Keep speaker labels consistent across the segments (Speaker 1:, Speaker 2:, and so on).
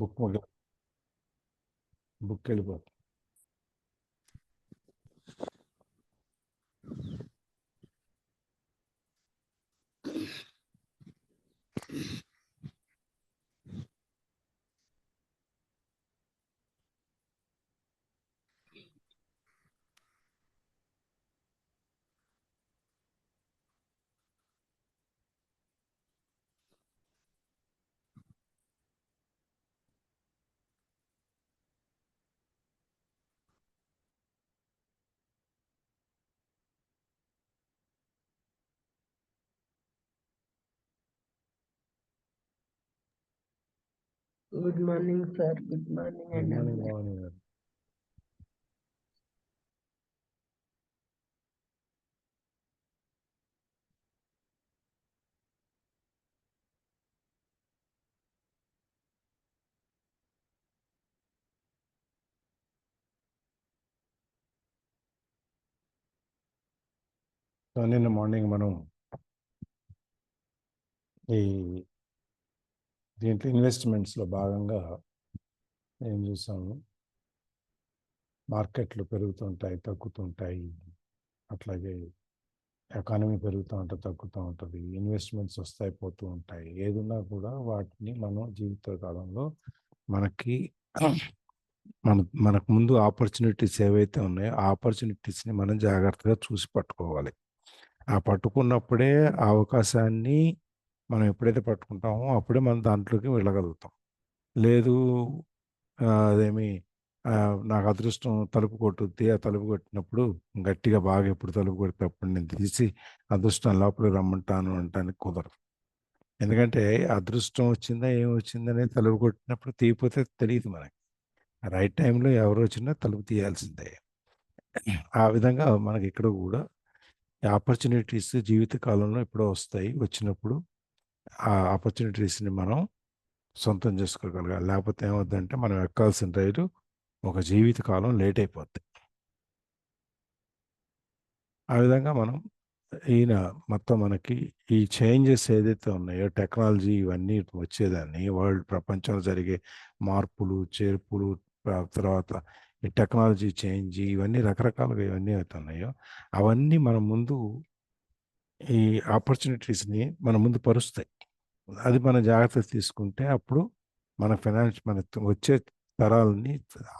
Speaker 1: Book book వెళ్ళిపోతుంది.
Speaker 2: Good morning, sir. Good morning,
Speaker 1: good
Speaker 2: and
Speaker 1: morning Bhavani గారు. So నిన్న morning మనం ఈ దీంట్లో ఇన్వెస్ట్మెంట్స్లో భాగంగా ఏం చూసాము, మార్కెట్లు పెరుగుతుంటాయి, తగ్గుతుంటాయి, అట్లాగే ఎకానమీ పెరుగుతూ ఉంటుంది, తగ్గుతూ ఉంటుంది, ఇన్వెస్ట్మెంట్స్ వస్తాయి, పోతూ ఉంటాయి. ఏదున్నా కూడా వాటిని మనం జీవిత కాలంలో మనకి మనకు ముందు ఆపర్చునిటీస్ ఏవైతే ఉన్నాయో ఆ ఆపర్చునిటీస్ని మనం జాగ్రత్తగా చూసి పట్టుకోవాలి. ఆ పట్టుకున్నప్పుడే ఆ అవకాశాన్ని మనం ఎప్పుడైతే పట్టుకుంటామో అప్పుడే మనం దాంట్లోకి వెళ్ళగలుగుతాం. లేదు అదేమి నాకు అదృష్టం తలుపు కొట్టుద్ది, ఆ తలుపు కొట్టినప్పుడు గట్టిగా బాగా ఎప్పుడు తలుపు కొడితే అప్పుడు నేను తీసి అదృష్టం లోపలికి రమ్మంటాను అంటానికి కుదరదు. ఎందుకంటే అదృష్టం వచ్చిందా ఏమొచ్చిందనేది తలుపు కొట్టినప్పుడు తీయపోతే తెలియదు మనకి. రైట్ టైంలో ఎవరు వచ్చినా తలుపు తీయాల్సిందే. ఆ విధంగా మనకి ఇక్కడ కూడా ఆపర్చునిటీస్ జీవిత కాలంలో ఎప్పుడో వస్తాయి. వచ్చినప్పుడు ఆ ఆపర్చునిటీస్ని మనం సొంతం చేసుకోగలగాలి. లేకపోతే ఏమవుద్దంటే మనం ఎక్కాల్సిన రైలు ఒక జీవిత కాలం లేట్ అయిపోద్ది. ఆ విధంగా మనం ఈయన మొత్తం మనకి ఈ చేంజెస్ ఏదైతే ఉన్నాయో టెక్నాలజీ ఇవన్నీ వచ్చేదాన్ని ప్రపంచంలో జరిగే మార్పులు చేర్పులు, తర్వాత ఈ టెక్నాలజీ చేంజ్ ఇవన్నీ రకరకాలుగా ఇవన్నీ అవుతున్నాయో అవన్నీ మన ముందు ఈ ఆపర్చునిటీస్ని మన ముందు పరుస్తాయి. అది మన జాగ్రత్త తీసుకుంటే అప్పుడు మన మన వచ్చే తరాలని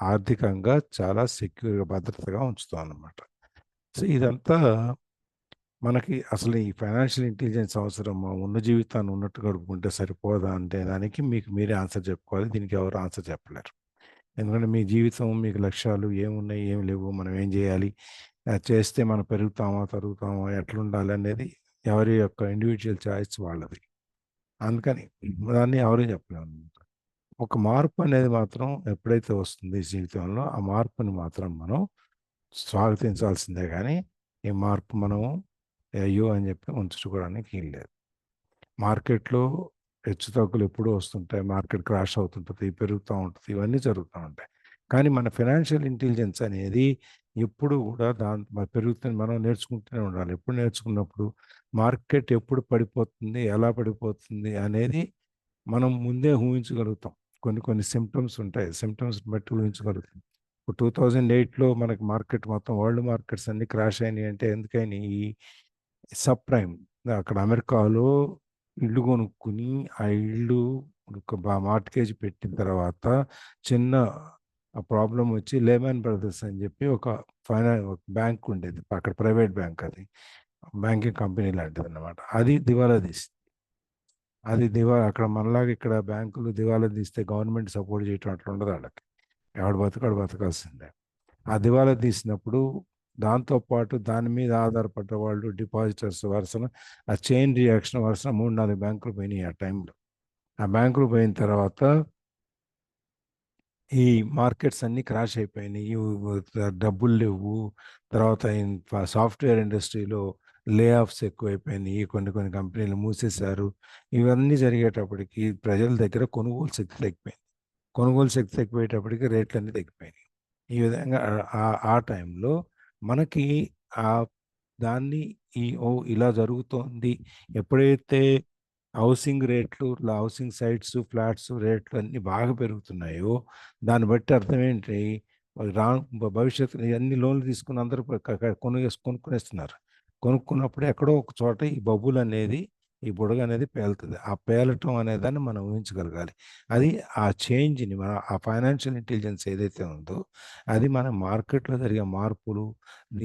Speaker 1: ఆర్థికంగా చాలా సెక్యూర్గా భద్రతగా ఉంచుతాం అన్నమాట. సో ఇదంతా మనకి అసలు ఈ ఫైనాన్షియల్ ఇంటెలిజెన్స్ అవసరమా? ఉన్న జీవితాన్ని ఉన్నట్టు గడుపుకుంటే సరిపోదా అంటే దానికి మీకు మీరే ఆన్సర్ చెప్పుకోవాలి. దీనికి ఎవరు ఆన్సర్ చెప్పలేరు. ఎందుకంటే మీ జీవితం, మీకు లక్ష్యాలు ఏమున్నాయి, ఏమి లేవు, మనం ఏం చేయాలి, చేస్తే మనం పెరుగుతామా, తరుగుతామా, ఎట్లుండాలి అనేది ఎవరి యొక్క ఇండివిజువల్ చాయిస్ వాళ్ళది. అందుకని దాన్ని ఎవరు చెప్పలేము. ఒక మార్పు అనేది మాత్రం ఎప్పుడైతే వస్తుంది జీవితంలో, ఆ మార్పుని మాత్రం మనం స్వాగతించాల్సిందే కానీ ఈ మార్పు మనం అయ్యో అని చెప్పి ఉంచుకోవడానికి లేదు. మార్కెట్లో హెచ్చుతగ్గులు ఎప్పుడూ వస్తుంటాయి, మార్కెట్ క్రాష్ అవుతుంటుంది, పెరుగుతూ ఉంటుంది, ఇవన్నీ జరుగుతూ ఉంటాయి. కానీ మన ఫైనాన్షియల్ ఇంటెలిజెన్స్ అనేది ఎప్పుడు కూడా పెరుగుతుంది, మనం నేర్చుకుంటూనే ఉండాలి. ఎప్పుడు నేర్చుకున్నప్పుడు మార్కెట్ ఎప్పుడు పడిపోతుంది, ఎలా పడిపోతుంది అనేది మనం ముందే ఊహించగలుగుతాం. కొన్ని కొన్ని సిమ్టమ్స్ ఉంటాయి, సిమ్టమ్స్ బట్టి ఊహించగలుగుతాం. ఇప్పుడు 2008లో మనకి మార్కెట్ మొత్తం వరల్డ్ మార్కెట్స్ అన్ని క్రాష్ అయినాయి అంటే ఎందుకని? ఈ సబ్ ప్రైమ్, అక్కడ అమెరికాలో ఇల్లు కొనుక్కుని ఆ ఇల్లు ఒక మార్ట్గేజ్ పెట్టిన తర్వాత చిన్న ప్రాబ్లం వచ్చి లేమాన్ బ్రదర్స్ అని చెప్పి ఒక ఒక బ్యాంక్ ఉండేది అక్కడ, ప్రైవేట్ బ్యాంక్, అది బ్యాంకింగ్ కంపెనీ లాంటిది అన్నమాట. అది దివాలా తీసింది. అది అక్కడ మనలాగా ఇక్కడ బ్యాంకులు దివాలా తీస్తే గవర్నమెంట్ సపోర్ట్ చేయటం అట్లా ఉండదు వాళ్ళకి. ఎవడు బతుకాడు బతకాల్సిందే. ఆ దివాలా తీసినప్పుడు దాంతోపాటు దాని మీద ఆధారపడ్డ వాళ్ళు డిపాజిటర్స్ వరుసన ఆ చైన్ రియాక్షన్ వరుసన 3-4 బ్యాంకులు పోయినాయి ఆ టైంలో. ఆ బ్యాంకులు పోయిన తర్వాత ఈ మార్కెట్స్ అన్నీ క్రాష్ అయిపోయినాయి, డబ్బులు లేవు. తర్వాత సాఫ్ట్వేర్ ఇండస్ట్రీలో లే ఆఫ్స్ ఎక్కువైపోయినాయి, కొన్ని కొన్ని కంపెనీలు మూసేశారు. ఇవన్నీ జరిగేటప్పటికి ప్రజల దగ్గర కొనుగోలు శక్తి తగ్గిపోయింది. కొనుగోలు శక్తి తగ్గిపోయేటప్పటికి రేట్లన్నీ తగ్గిపోయినాయి. ఈ విధంగా ఆ టైంలో మనకి ఆ దాన్ని ఇలా జరుగుతోంది ఎప్పుడైతే హౌసింగ్ రేట్లు, హౌసింగ్ సైట్స్, ఫ్లాట్స్ రేట్లు అన్నీ బాగా పెరుగుతున్నాయో, దాన్ని బట్టి అర్థం ఏంటి? రా భవిష్యత్తులో అన్ని లోన్లు తీసుకుని అందరూ కొనుక్కునేస్తున్నారు. కొనుక్కున్నప్పుడు ఎక్కడో ఒక చోట ఈ బబుల్ అనేది, ఈ బుడగ అనేది పేలుతుంది. ఆ పేలటం అనేదాన్ని మనం ఊహించగలగాలి. అది ఆ చేంజ్‌ని ఆ ఫైనాన్షియల్ ఇంటెలిజెన్స్ ఏదైతే ఉందో, అది మన మార్కెట్‌లో జరిగే మార్పులు,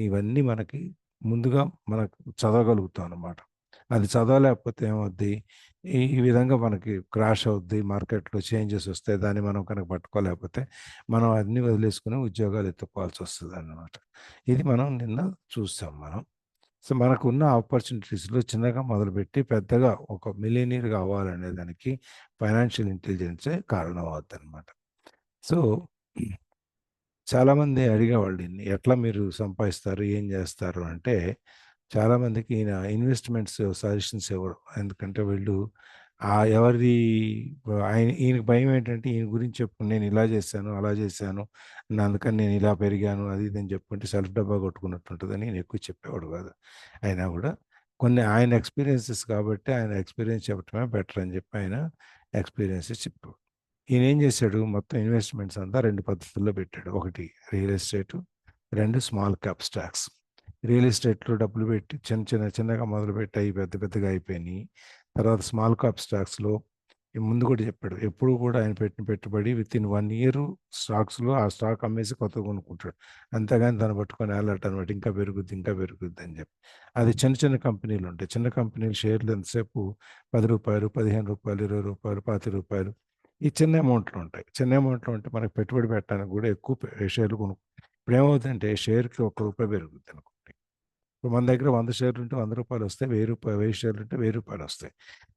Speaker 1: ఇవన్నీ మనకి ముందుగా మనకు చదవగలుగుతాం అన్నమాట. అది చదవలేకపోతే ఏమవుద్ది? ఈ విధంగా మనకి క్రాష్ అవుద్ది. మార్కెట్‌లో చేంజెస్ వస్తాయి. దాన్ని మనం కనుక పట్టుకోలేకపోతే, మనం అన్నీ వదిలేసుకొని ఉద్యోగాలు ఎతుక్కోవాల్సొస్తదనమాట. ఇది మనం నిన్న చూసాం మనం. సో, మనకున్న ఆపర్చునిటీస్‌లో చిన్నగా మొదలుపెట్టి పెద్దగా ఒక మిలియనీర్‌గా అవ్వాలనే దానికి ఫైనాన్షియల్ ఇంటెలిజెన్సే కారణం అవుద్దనమాట. సో, చాలామంది అడిగేవాళ్ళు ఈన్ని, "ఎట్లా మీరు సంపాదిస్తారు? ఏం జేస్తారు?" అంటే, చాలామందికి ఈయన ఇన్వెస్ట్‌మెంట్స్ సజెషన్స్ ఇవ్వడు. ఎందుకంటే వీళ్ళు ఎవరిది ఈయనకి భయమేంటంటే, ఈయన గురించి చెప్పుకొని నేను ఇలా జేశాను, అలా జేశాను, అందుకని నేను ఇలా పెరిగాను, అది ఇది అని చెప్పుకుంటే సెల్ఫ్ డబ్బా కొట్టుకున్నట్టుంటదని ఈయన ఎక్కువ చెప్పేవాడు గాదు. అయినా గూడా కొన్ని ఆయన ఎక్స్‌పీరియన్సెస్ కాబట్టి, ఆయన ఎక్స్‌పీరియన్స్ చెప్పటమే బెటర్ అని జెప్పి ఆయన ఎక్స్‌పీరియన్సెస్ చెప్పేవాడు. ఈయనేం జేశాడు, మొత్తం ఇన్వెస్ట్‌మెంట్స్ అంతా 2 పద్ధతుల్లో పెట్టాడు. ఒకటి real estate, 2 small cap stocks. Real ఎస్టేట్‌లో డబ్బులు పెట్టి చిన్నగా మొదలుపెట్టి అయి పెద్ద పెద్దగా అయిపోయినియి. తర్వాత స్మాల్ క్యాప్ స్టాక్స్‌లో ముందు కూడా చెప్పాడు. ఎప్పుడు కూడా ఆయన పెట్టిన పెట్టుబడి వితిన్ 1 ఇయర్ స్టాక్స్‌లో ఆ స్టాక్ అమ్మేసి కొత్తది కొనుక్కుంటాడు. అంతేగాని దాన్ని పట్టుకొని ఏలాడటనమాట. ఇంకా పెరుగుద్ది, ఇంకా పెరుగుద్ది అని చెప్పి. అది చిన్న చిన్న కంపెనీలుంటాయి. చిన్న కంపెనీలు షేర్లు ఎంతసేపు రూ. 10, రూ. 15, రూ. 20, రూ. 25 ఈ చిన్న అమౌంట్‌లో ఉంటాయి. చిన్న అమౌంట్‌లో ఉంటే మనకు పెట్టుబడి పెట్టడానికి కూడా ఎక్కువ షేర్లు ఇప్పుడేమవుతుందంటే షేర్‌కి రూ. 1 పెరుగుద్దనుకోండి. ఇప్పుడు మన దగ్గర 100 షేర్లుంటే రూ. 100 వస్తాయి. 1000 షేర్లుంటే రూ. 1000 వస్తాయి.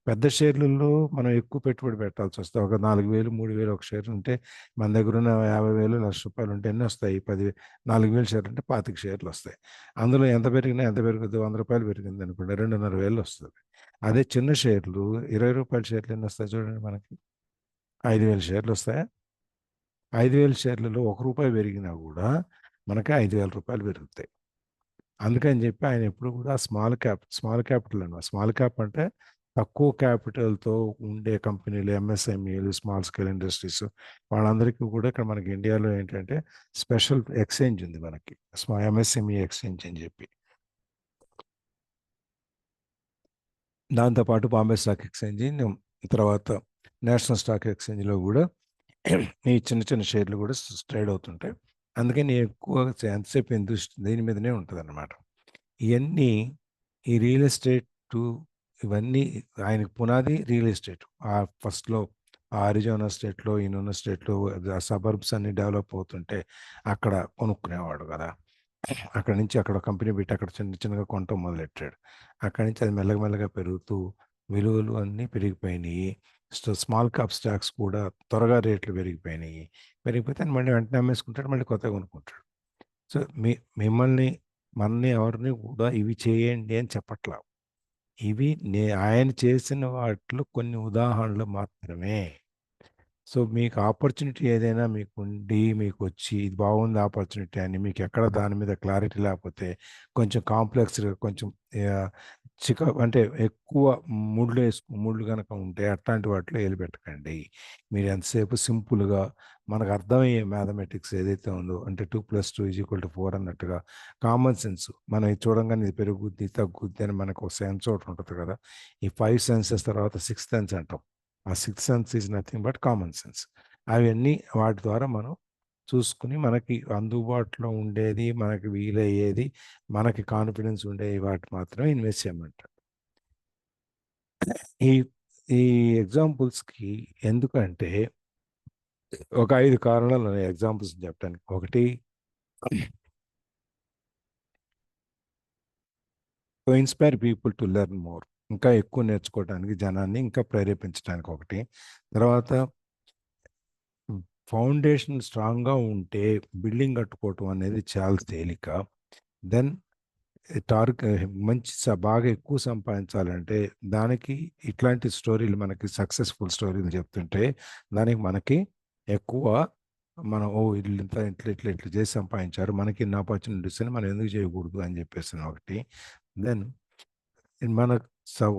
Speaker 1: పెద్ద షేర్లలో మనం ఎక్కువ పెట్టుబడి పెట్టాల్సొస్తది. ఒక 4000, 3000 ఒక షేర్ ఉంటే మన దగ్గరున్న 50,000, రూ. 1,00,000 ఉంటే ఎన్నొస్తాయి? 40,000 షేర్లు అంటే 25 షేర్లొస్తాయి. అందులో ఎంత పెరిగినా ఎంత పెరుగుద్ది? రూ. 100 పెరిగిందనుకోండి 2,500 వస్తది. అదే చిన్న షేర్లు రూ. 20 షేర్లు ఎన్నొస్తాయి చూడండి మనకి? 5,000 షేర్లొస్తాయా? 5,000 షేర్లలో రూ. 1 పెరిగినా గూడా మనకి రూ. 5,000 పెరుగుతాయి. అందుకని జెప్పి ఆయన ఎప్పుడు గూడా స్మాల్ క్యాపిటల్ అనమాట. స్మాల్ క్యాప్ అంటే తక్కువ క్యాపిటల్‌తో ఉండే కంపెనీలు, ఎంఎస్ఎంఈలు, స్మాల్ స్కేల్ ఇండస్ట్రీస్ వాళ్ళందరికీ కూడా ఇక్కడ మనకి ఇండియాలో ఏంటంటే స్పెషల్ ఎక్స్‌చేంజ్ ఉంది మనకి. ఎంఎస్ఎంఈ ఎక్స్‌చేంజ్ అని జెప్పి. దాంతో పాటు బాంబే స్టాక్ ఎక్స్‌చేంజ్, తర్వాత నేషనల్ స్టాక్ ఎక్స్‌చేంజ్‌లో గూడా ఈ చిన్న చిన్న షేర్లు గూడా ట్రేడ్ అవుతుంటాయి. అందుకని ఎక్కువగా ఎంతసేపు దృష్టి దీని మీదనే ఉంటదనమాట. ఇయన్నీ ఈ రియల్ ఎస్టేటు ఇవన్నీ ఆయనకి పునాది రియల్ ఎస్టేట్. ఫస్ట్‌లో ఆ అరిజోనా స్టేట్‌లో, ఈయనున్న స్టేట్‌లో ఆ సబర్బ్స్ అన్నీ డెవలప్ అవుతుంటే అక్కడ కొనుక్కునేవాడు గదా! అక్కడి నుంచి అక్కడ కంపెనీ పెట్టి అక్కడ చిన్న చిన్నగా కొనటం మొదలెట్టాడు. అక్కడి నుంచి అది మెల్లగా మెల్లగా పెరుగుతూ విలువలు అన్నీ పెరిగిపోయినియి. స్మాల్ క్యాప్ స్టాక్స్ కూడా త్వరగా రేట్లు పెరిగిపోయినియి. పెరిగిపోతే ఆయన మళ్ళీ వెంటనే అమ్మేసుకుంటాడు. మళ్ళీ కొత్తగా కొనుక్కుంటాడు. సో, మిమ్మల్ని మనని ఎవరిని కూడా ఇవి చేయండి అని చెప్పట్లా. ఇవి ఆయన చేసిన వాటిలో కొన్ని ఉదాహరణలు మాత్రమే. సో, మీకు ఆపర్చునిటీ ఏదైనా మీకుండి, మీకొచ్చి ఇది బాగుంది ఆపర్చునిటీ అని మీకెక్కడ దాని మీద క్లారిటీ లేకపోతే, కొంచెం కాంప్లెక్స్‌గా కొంచెం ఆహ్, అంటే ఎక్కువ ముళ్ళు గనక ఉంటే అట్లాంటి వాటిలో ఏలు పెట్టకండి. మీరు ఎంతసేపు సింపుల్‌గా మనకు అర్థమయ్యే మ్యాథమెటిక్స్ ఏదైతే ఉందో అంటే 2+2 = 4 అన్నట్టుగా కామన్ సెన్స్ మనం ఇది చూడంగానే ఇది పెరుగుద్ది, తగ్గుద్ది అని మనకు ఒక సెన్స్ ఒకటుంటది కదా! ఈ 5 సెన్సెస్ తర్వాత సిక్స్త్ సెన్స్ అంటాం. ఆ sixth sense is nothing but common sense. అవన్నీ వాటి ద్వారా మనం చూసుకొని మనకి అందుబాటులో ఉండేది, మనకి వీలయ్యేది, మనకి కాన్ఫిడెన్స్ ఉండేవి వాటి మాత్రమే ఇన్వెస్ట్ చేయమంటారు. ఈ ఈ ఎగ్జాంపుల్స్‌కి ఎందుకంటే ఒక 5 కారణాలున్నాయి ఎగ్జాంపుల్స్ చెప్పడానికి. ఒకటి to inspire people to learn more. ఇంకా ఎక్కువ నేర్చుకోవడానికి జనాన్ని ఇంకా ప్రేరేపించడానికి ఒకటి. తర్వాత ఫౌండేషన్ స్ట్రాంగ్‌గా ఉంటే బిల్డింగ్ కట్టుకోవటం అనేది చాలా తేలిక. దెన్ టార్గె మంచి బాగా ఎక్కువ సంపాదించాలంటే దానికి ఇట్లాంటి స్టోరీలు మనకి సక్సెస్‌ఫుల్ స్టోరీలు చెప్తుంటే దానికి మనకి ఎక్కువ మనం ఓహ్! ఈళ్ళింత ఇట్లా చేసి సంపాదించారు. మనకి ఇన్ని ఆపర్చునిటీస్ ఉన్నాయి. మనం ఎందుకు చేయకూడదు అని చెప్పేసి ఒకటి. దెన్ మన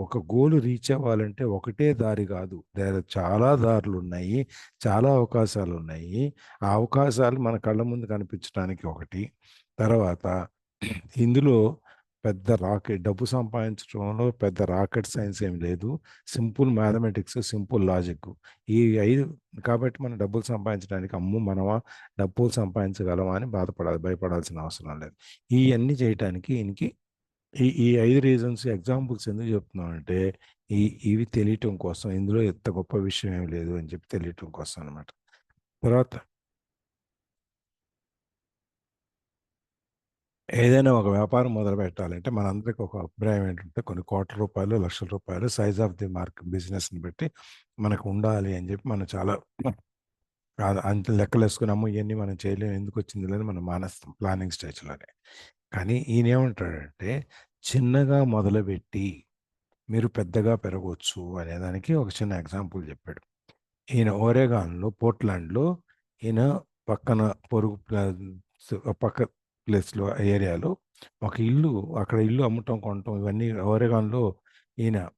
Speaker 1: ఒక గోల్ రీచ్ అవ్వాలంటే ఒకటే దారి కాదు. చాలా దారులు ఉన్నాయి. చాలా అవకాశాలు ఉన్నాయి. ఆ అవకాశాలు మన కళ్ళ ముందు కనిపించడానికి ఒకటి. తర్వాత ఇందులో పెద్ద డబ్బు సంపాదించడంలో పెద్ద రాకెట్ సైన్స్ ఏమి లేదు. Simple mathematics, simple logic. ఈ 5 కాబట్టి మనం డబ్బులు సంపాదించడానికి అమ్మో మనమా డబ్బులు సంపాదించగలమా అని భయపడాల్సిన అవసరం లేదు. ఇవన్నీ చేయటానికి ఈయనకి ఈ 5 రీజన్స్ ఎగ్జాంపుల్స్ ఎందుకు చెప్తున్నానంటే, ఈ ఇవి తెలియటం కోసం. ఇందులో ఎంత గొప్ప విషయం ఏమి లేదు అని చెప్పి తెలియటం కోసం అనమాట. తర్వాత ఏదైనా ఒక వ్యాపారం మొదలు పెట్టాలంటే మనందరికి ఒక అభిప్రాయం ఏంటంటే కొన్ని కోట్ల రూపాయలు, లక్షల రూపాయలు సైజ్ ఆఫ్ ది బిజినెస్‌ని బట్టి మనకు ఉండాలి అని చెప్పి మనం చాలా అంత లెక్కలేసుకొని అమ్మో! ఇయన్నీ మనం చేయలేము ఎందుకొచ్చిందిలే అని మనం మానేస్తాం ప్లానింగ్ స్టేజ్‌లోనే. కానీ ఈయనేమంటాడంటే చిన్నగా మొదలుపెట్టి మీరు పెద్దగా పెరగొచ్చు అనేదానికి ఒక చిన్న ఎగ్జాంపుల్ చెప్పాడు. ఈయన ఓరెగాన్‌లో, పోర్ట్‌లాండ్‌లో ఈయన పక్కన పొరుగు పక్క ప్లేస్‌లో ఏరియాలో ఒక ఇల్లు అక్కడ ఇల్లు అమ్మటం, కొనటం ఇవన్నీ ఓరెగాన్‌లో ఈయన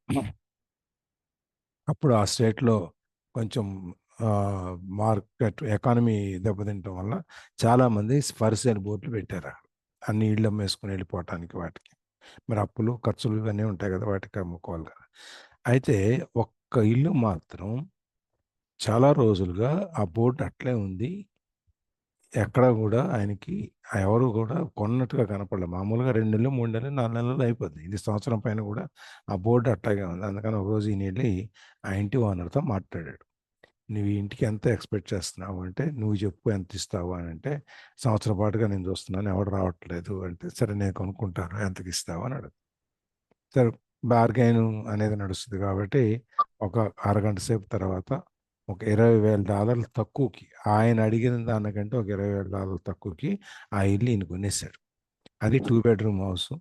Speaker 1: అప్పుడు ఆ స్టేట్‌లో కొంచెం మార్కెట్ ఎకానమీ దెబ్బతినటం వల్ల చాలామంది ఫర్ సేల్ బోర్డులు పెట్టారు. అన్ని ఇళ్ళు అమ్మేసుకొని వెళ్ళిపోవటానికి వాటికి. మరి అప్పులు, ఖర్చులు ఇవన్నీ ఉంటాయి కదా! వాటికి అమ్ముకోవాలి కదా! అయితే ఒక్క ఇల్లు మాత్రం చాలా రోజులుగా ఆ బోర్డ్ అట్లే ఉంది. ఎక్కడ గూడా ఆయనకి ఎవరు గూడా కొన్నట్టుగా కనపడలే. మామూలుగా 2 నెలలు, 3 నెలలు, 4 నెలల్లో అయిపోద్ది. ఇది సంవత్సరం పైన గూడా ఆ బోర్డ్ అట్లాగే ఉంది. అందుకని ఒకరోజు ఈయనెళ్ళి ఆ ఇంటి ఓనర్‌తో మాట్లాడాడు. "నువ్వు ఈ ఇంటికి ఎంత ఎక్స్‌పెక్ట్ చేస్తున్నావు" అంటే, "నువ్వు చెప్పు ఎంతిస్తావు" అనంటే, "సంవత్సరం పాటుగా నేను చూస్తున్నాను ఎవడు రావట్లేదు" అంటే, "సరే నేను కొనుక్కుంటాను ఎంతకిస్తావు" అని అడుగుతాడు. సరే బార్గెయిన్ అనేది నడుస్తది కాబట్టి, ఒక అరగంట సేపు తర్వాత ఒక $20,000 తక్కువకి ఆయన అడిగిన దానికంటే ఒక $20,000 తక్కువకి ఆ ఇల్లు ఈయన కొనేసాడు. అది 2 బెడ్‌రూమ్ హౌసు.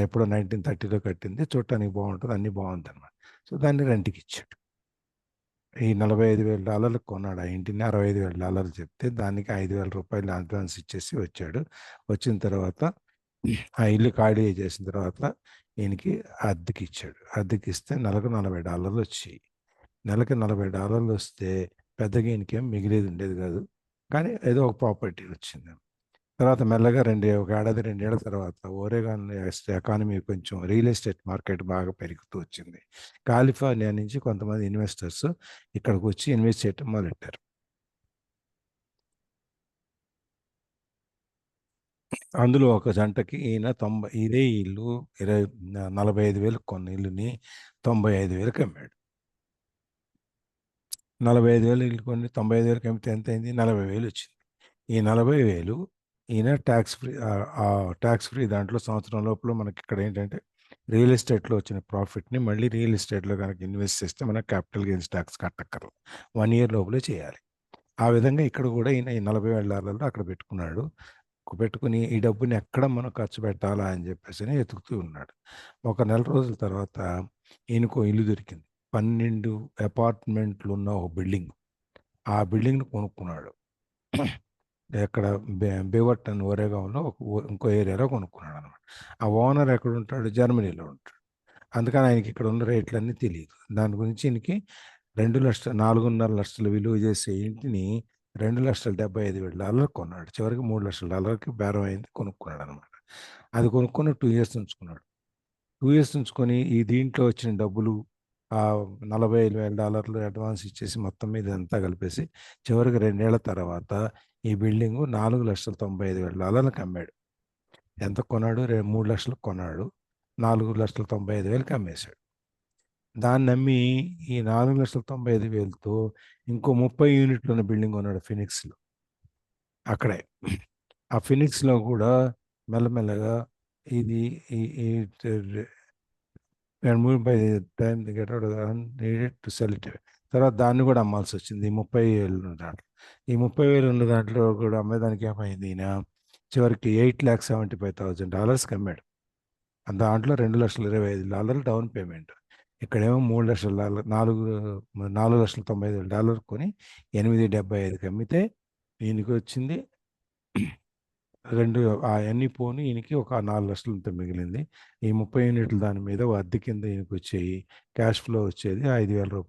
Speaker 1: ఎప్పుడో 1930లో కట్టింది. చూడటానికి బావుంటది. అన్నీ బావుందనమాట. సో, దాన్ని రెంట్‌కిచ్చాడు. ఈ $45,000 కొన్నాడు ఆ ఇంటిని. $65,000 చెప్తే దానికి రూ. 5,000 అడ్వాన్స్ ఇచ్చేసి వచ్చాడు. వచ్చిన తర్వాత ఆ ఇల్లు ఖాళీ చేసిన తర్వాత ఈయనకి అద్దెకిచ్చాడు. అద్దెకిస్తే నెలకు $40 వచ్చాయి. నెలకి $40 వస్తే పెద్దగా ఈయనకేం మిగిలేది ఉండేది కాదు. కానీ ఏదో ఒక ప్రాపర్టీ వచ్చింది. తర్వాత మెల్లగా ఒక ఏడాది, 2 ఏళ్ల తర్వాత ఓరెగాన్ ఎకానమీ కొంచెం రియల్ ఎస్టేట్ మార్కెట్ బాగా పెరుగుతూ వచ్చింది. కాలిఫోర్నియా నుంచి కొంతమంది ఇన్వెస్టర్స్ ఇక్కడికొచ్చి ఇన్వెస్ట్ చేయటం మొదలెట్టారు. అందులో ఒక జంటకి ఈయన ఇదే ఇల్లు 45,000కి కొన్న ఇల్లుని 95,000కి అమ్మాడు. 45,000 ఇల్లు కొని 95,000కి అమ్మితే ఎంతయింది? 40,000 వచ్చింది. ఈ 40,000 ఈయన టాక్స్ ఫ్రీ దాంట్లో సంవత్సరం లోపల మనకిక్కడ ఏంటంటే రియల్ ఎస్టేట్‌లో వచ్చిన ప్రాఫిట్‌ని మళ్ళీ రియల్ ఎస్టేట్‌లో గనక ఇన్వెస్ట్ చేస్తే మనకు క్యాపిటల్ గెయిన్స్ టాక్స్ కట్టక్కర్లేదు. 1 ఇయర్ లోపలే చేయాలి. ఆ విధంగా ఇక్కడ కూడా ఈయన ఈ $40,000 అక్కడ పెట్టుకున్నాడు. పెట్టుకొని ఈ డబ్బుని ఎక్కడ మనం ఖర్చు పెట్టాలా అని చెప్పేసని వెతుకుతూ ఉన్నాడు. ఒక నెల రోజుల తర్వాత ఈయనకో ఇల్లు దొరికింది. 12 అపార్ట్మెంట్లున్న ఒక బిల్డింగ్. ఆ బిల్డింగ్‌ని కొనుక్కున్నాడు. ఎక్కడ బేవర్టన్ ఓరేగావ్‌లో ఇంకో ఏరియాలో కొనుక్కున్నాడనమాట. ఆ ఓనర్ ఎక్కడుంటాడు? జర్మనీలో ఉంటాడు. అందుకని ఆయనకి ఇక్కడ ఉన్న రేట్లన్నీ తెలీదు. దాని గురించి ఈయనకి 4,500,000 విలువ చేసే ఇంటిని $2,75,000 కొన్నాడు. చివరికి $3,00,000కి బేరం అయింది. కొనుక్కున్నాడనమాట. అది కొనుక్కొని 2 ఇయర్స్ ఉంచుకున్నాడు. 2 ఇయర్స్ ఉంచుకొని ఈ దీంట్లో వచ్చిన డబ్బులు $45,000 అడ్వాన్స్ ఇచ్చేసి మొత్తం మీద ఇదంతా కలిపేసి చివరికి 2 ఏళ్ల తర్వాత ఈ బిల్డింగు $4,95,000కి అమ్మాడు. ఎంతకు కొన్నాడు? 3,00,000కి కొన్నాడు. 4,95,000కి అమ్మేసాడు. దాన్నమ్మి ఈ 4,95,000తో ఇంకో 30 యూనిట్లున్న బిల్డింగ్ కొన్నాడు ఫినిక్స్‌లో. అక్కడే. ఆ ఫినిక్స్‌లో గూడా మెల్లమెల్లగా ఇది ఈ ఈ ట్ and move by the time they get out of the needed to sell it. తర్వాత దాన్ని కూడా అమ్మాల్సొచ్చింది. ఈ 30,000 ఉన్న దాంట్లో. ఈ 30,000 ఉన్న దాంట్లో కూడా అమ్మేదానికి ఏమైంది ఈయన చివరికి $8,75,000కి అమ్మాడు. దాంట్లో $2,25,000 డౌన్ పేమెంట్. ఇక్కడేమో $3,00,000 $4,90,000 కొని 875కి అమ్మితే ఈయనకొచ్చింది అవన్నీ పోను ఈయనకి ఒక 4,00,000 ఇంత మిగిలింది. ఈ 30 యూనిట్ల దాని మీద ఓ అద్దె కింద ఈయనకొచ్చేయి. క్యాష్ ఫ్లో వచ్చేది $5,000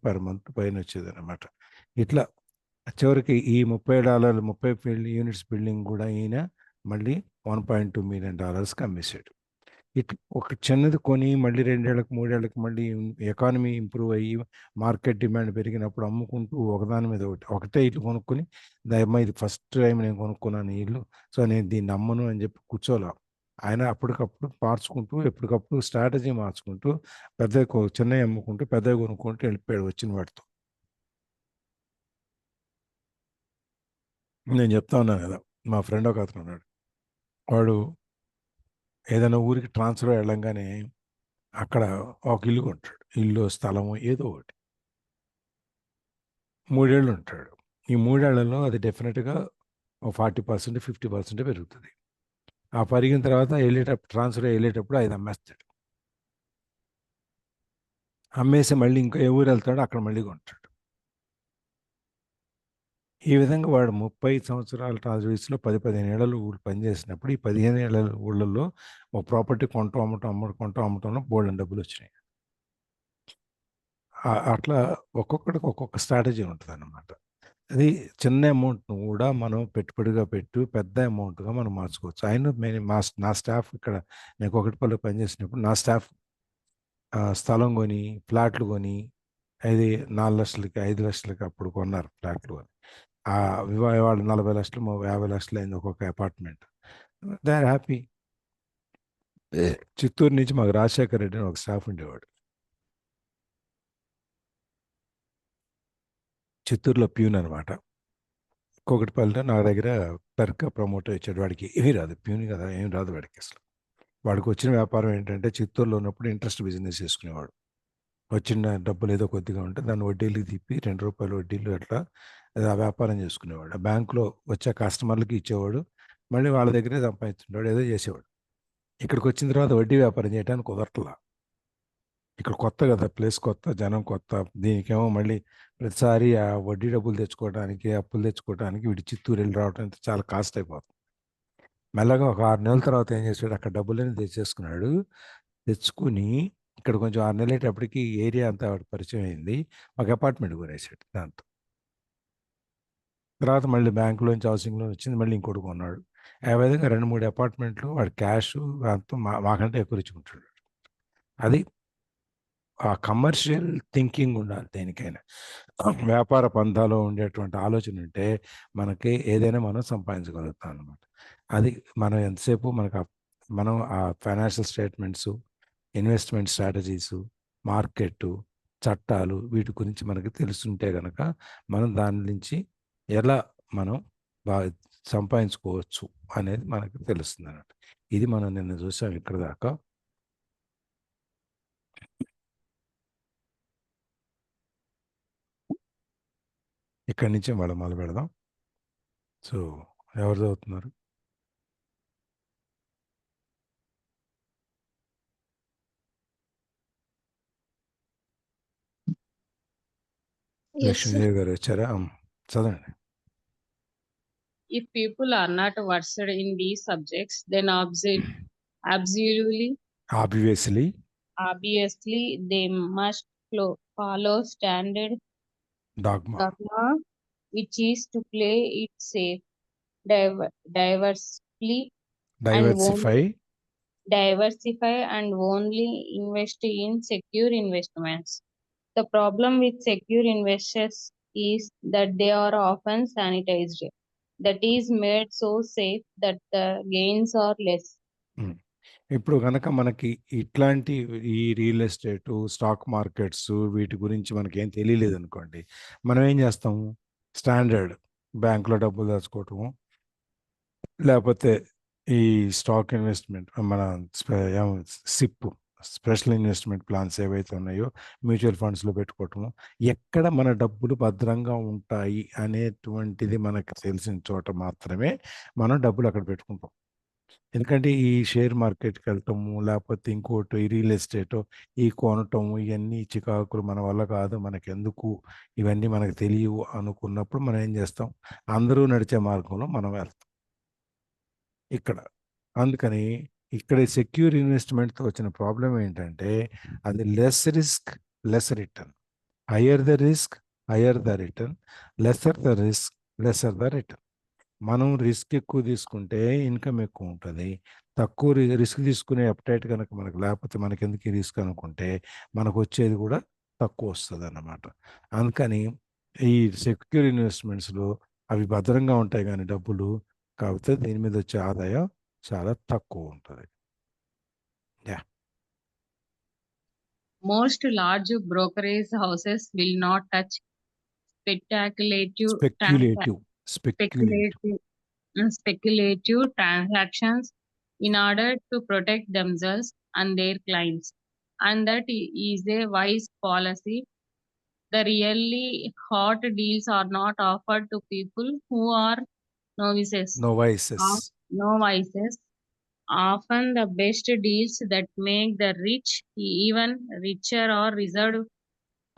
Speaker 1: పర్ మంత్ పైనొచ్చేదనమాట. ఇట్లా చివరికి ఈ $30 30 యూనిట్స్ బిల్డింగ్ గూడా ఈయన మళ్ళీ $1.2 మిలియన్ అమ్మేసాడు. ఒక చిన్నది కొని మళ్ళీ 2 ఏళ్ళకి, 3 ఏళ్ళకి మళ్ళీ ఎకానమీ ఇంప్రూవ్ అయ్యి, మార్కెట్ డిమాండ్ పెరిగినప్పుడు అమ్ముకుంటూ ఒకదాని మీద ఒకటి, ఒకటే ఇల్లు కొనుక్కొని, "అమ్మా! ఇది ఫస్ట్ టైమ్ నేను కొనుక్కున్నాను ఈ ఇల్లు. సో, నేను దీన్ని అమ్మను" అని చెప్పి కూర్చోలా. ఆయన అప్పటికప్పుడు మార్చుకుంటూ, ఎప్పటికప్పుడు స్ట్రాటజీ మార్చుకుంటూ, చిన్నయి అమ్ముకుంటూ, పెద్దవి కొనుక్కుంటూ వెళ్ళిపోయాడు వచ్చిన వాటితో. నేను చెప్తా ఉన్నాను కదా! మా ఫ్రెండ్ ఒకతను ఉన్నాడు. వాడు ఏదైనా ఊరికి ట్రాన్స్‌ఫర్ వెళ్ళంగానే అక్కడ ఒక ఇల్లు కొంటాడు. ఇల్లు, స్థలము ఏదో ఒకటి. 3 ఏళ్ళు ఉంటాడు. ఈ 3 ఏళ్లలో అది డెఫినిట్‌గా ఓ 40%, 50% పెరుగుతది. ఆ పెరిగిన తర్వాత ట్రాన్స్‌ఫర్ ఎళ్ళేటప్పుడు 5 అమ్మేస్తాడు. అమ్మేసి మళ్ళీ ఇంకో ఏ ఊరెళ్తాడో అక్కడ మళ్ళీ కొంటాడు. ఈ విధంగా వాడు 30 సంవత్సరాల సర్వీస్‌లో 10, 15 ఏళ్లు పని చేసినప్పుడు, ఈ 15 ఏళ్ల ఊళ్ళల్లో ఒక ప్రాపర్టీ కొనటం, అమ్మటం, కొంటం, అమ్మటంలో బోలెడన్ని డబ్బులొచ్చినాయి. అట్లా ఒక్కొక్కడికి ఒక్కొక్క స్ట్రాటజీ ఉంటదనమాట. అది చిన్న అమౌంట్‌ను గూడా మనం పెట్టుబడిగా పెట్టి పెద్ద అమౌంట్‌గా మనం మార్చుకోవచ్చు. నా స్టాఫ్ ఇక్కడ నేను కూకట్పల్లిలో పనిచేసినప్పుడు నా స్టాఫ్ స్థలం కొని, ఫ్లాట్లు కొని, అది 4,00,000కి, 5,00,000కి అప్పుడు కొన్నారు ఫ్లాట్లు కొని. ఇవాళ 40,00,000 50,00,000 అయింది ఒక్కొక్క apartment. They are happy. Chittoor నుంచి మాకు రాజశేఖర్ రెడ్డి అని ఒక స్టాఫ్ ఉండేవాడు. చిత్తూరులో ప్యూన్ అనమాట. కూకట్పల్లిలో నా దగ్గర క్లర్క్‌గా ప్రమోట్ అయ్యాడు. వాడికి ఏమీ రాదు. ప్యూన్ కదా! ఏమి రాదు వాడికసలు. వాడికొచ్చిన వ్యాపారం ఏంటంటే చిత్తూరులో ఉన్నప్పుడు ఇంట్రెస్ట్ బిజినెస్ చేసుకునేవాడు. వచ్చిన డబ్బులు ఏదో కొద్దిగా ఉంటే దాన్ని వడ్డీలకి తిప్పి రూ. 2 వడ్డీలు అట్లా ఆ వ్యాపారం చేసుకునేవాడు. ఆ బ్యాంక్‌లో వచ్చే కస్టమర్లకి ఇచ్చేవాడు. మళ్ళీ వాళ్ళ దగ్గరే సంపాదించుకునేవాడు. ఏదో చేసేవాడు. ఇక్కడికొచ్చిన తర్వాత వడ్డీ వ్యాపారం చేయడానికి కుదరట్లా. ఇక్కడ కొత్త కదా! ప్లేస్ కొత్త, జనం కొత్త. దీనికేమో మళ్ళీ ప్రతిసారి ఆ వడ్డీ డబ్బులు తెచ్చుకోవడానికి, అప్పులు తెచ్చుకోవడానికి వీడు చిత్తూరు ఎళ్లి రావడం అంటే చాలా కాస్ట్ అయిపోతుంది. మెల్లగా ఒక 6 నెలల తర్వాత ఏం చేసాడు, అక్కడ డబ్బులన్నీ తెచ్చేసుకున్నాడు. తెచ్చుకొని ఇక్కడ కొంచెం 6 నెలలయ్యేటప్పటికి ఏరియా అంతా వాడికి పరిచయం అయింది. ఒక అపార్ట్మెంట్ కొనేసాడు దాంతో. తర్వాత మళ్ళీ బ్యాంక్‌లోంచి హౌసింగ్ లోన్ వచ్చింది. మళ్ళీ ఇంకోటి కొన్నాడు. ఆ విధంగా 2, 3 అపార్ట్మెంట్‌లు వాడు క్యాషు దాంతో మాకంటే ఎక్కువ రిచ్‌గుంటాడు. అది ఆ కమర్షియల్ థింకింగ్ ఉండాలి దేనికైనా. వ్యాపార పంథాలో ఉండేటువంటి ఆలోచన ఉంటే మనకి ఏదైనా మనం సంపాదించగలుగుతాం అన్నమాట. అది మనం ఎంతసేపు మనం ఆ ఫైనాన్షియల్ స్టేట్మెంట్సు, ఇన్వెస్ట్‌మెంట్ స్ట్రాటజీసు, మార్కెట్టు, చట్టాలు వీటి గురించి మనకు తెలుసుంటే గనక మనం దాని నుంచి ఎలా మనం బా సంపాదించుకోవచ్చు అనేది మనకు తెలుస్తుందన్నమాట. ఇది మనం నిన్న చూసాం ఇక్కడి దాకా. ఇక్కడి నుంచి మళ్ళీ మొదలుపెడదాం. సో, ఎవరు చదువుతున్నారు?
Speaker 3: Yes, sir.
Speaker 1: లక్ష్మీదేవి గారు వచ్చారా? చదవండి.
Speaker 3: If people are not versed in these subjects, then absolutely,
Speaker 1: obviously
Speaker 3: obviously, they must follow standard
Speaker 1: dogma,
Speaker 3: dogma, which is to play it safe, diversely, and
Speaker 1: diversify,
Speaker 3: diversify and only invest in secure investments. The problem with secure investors is that they are often sanitized. That is made so safe that the gains are less.
Speaker 1: ఇప్పుడు గనక మనకి ఇట్లాంటి ఈ real estate, stock markets వీటి గురించి మనకేం తెలియలేదనుకోండి. మనం ఏం చేస్తాము? స్టాండర్డ్ బ్యాంక్‌లో డబ్బులు దాచుకోవటము, లేపోతే ఈ స్టాక్ ఇన్వెస్ట్‌మెంట్ మన సిప్ స్పెషల్ ఇన్వెస్ట్‌మెంట్ ప్లాన్స్ ఏవైతే ఉన్నాయో మ్యూచువల్ ఫండ్స్‌లో పెట్టుకోవటము. ఎక్కడ మన డబ్బులు భద్రంగా ఉంటాయి అనేటువంటిది మనకు తెలిసిన చోట మాత్రమే మనం డబ్బులు అక్కడ పెట్టుకుంటాం. ఎందుకంటే ఈ షేర్ మార్కెట్‌కెళ్ళటము, లేపోతే ఇంకోటో, ఈ రియల్ ఎస్టేటో, ఈ కొనటము, ఇయన్నీ చికాకులు మన వల్ల కాదు, మనకెందుకు, ఇవన్నీ మనకు తెలియవు అనుకున్నప్పుడు మనం ఏం చేస్తాం? అందరూ నడిచే మార్గంలో మనం వెళ్తాం. ఇక్కడ. అందుకని ఇక్కడ సెక్యూర్ ఇన్వెస్ట్మెంట్తో వచ్చిన ప్రాబ్లం ఏంటంటే అది less risk less return. Higher the risk higher the return, lesser the risk lesser the return. మనం రిస్క్ ఎక్కువ తీసుకుంటే ఇన్కమ్ ఎక్కువ ఉంటుంది. తక్కువ రిస్క్ తీసుకునే అప్టైట్ కనుక మనకు లేకపోతే మనకి ఎందుకు ఈ రిస్క్ అనుకుంటే మనకు వచ్చేది కూడా తక్కువ వస్తుంది అన్నమాట. అందుకని ఈ సెక్యూర్ ఇన్వెస్ట్మెంట్స్లో అవి భద్రంగా ఉంటాయి కానీ డబ్బులు, కాకపోతే దీని మీద వచ్చే ఆదాయం చాలా తక్కువ ఉంటుంది.
Speaker 3: Most large brokerage houses will not touch speculative
Speaker 1: speculative
Speaker 3: speculative transactions in order to protect themselves and their clients, and that is a wise policy. The really hot deals are not offered to people who are novices. Novices. Often the best deals that make the rich even richer are reserved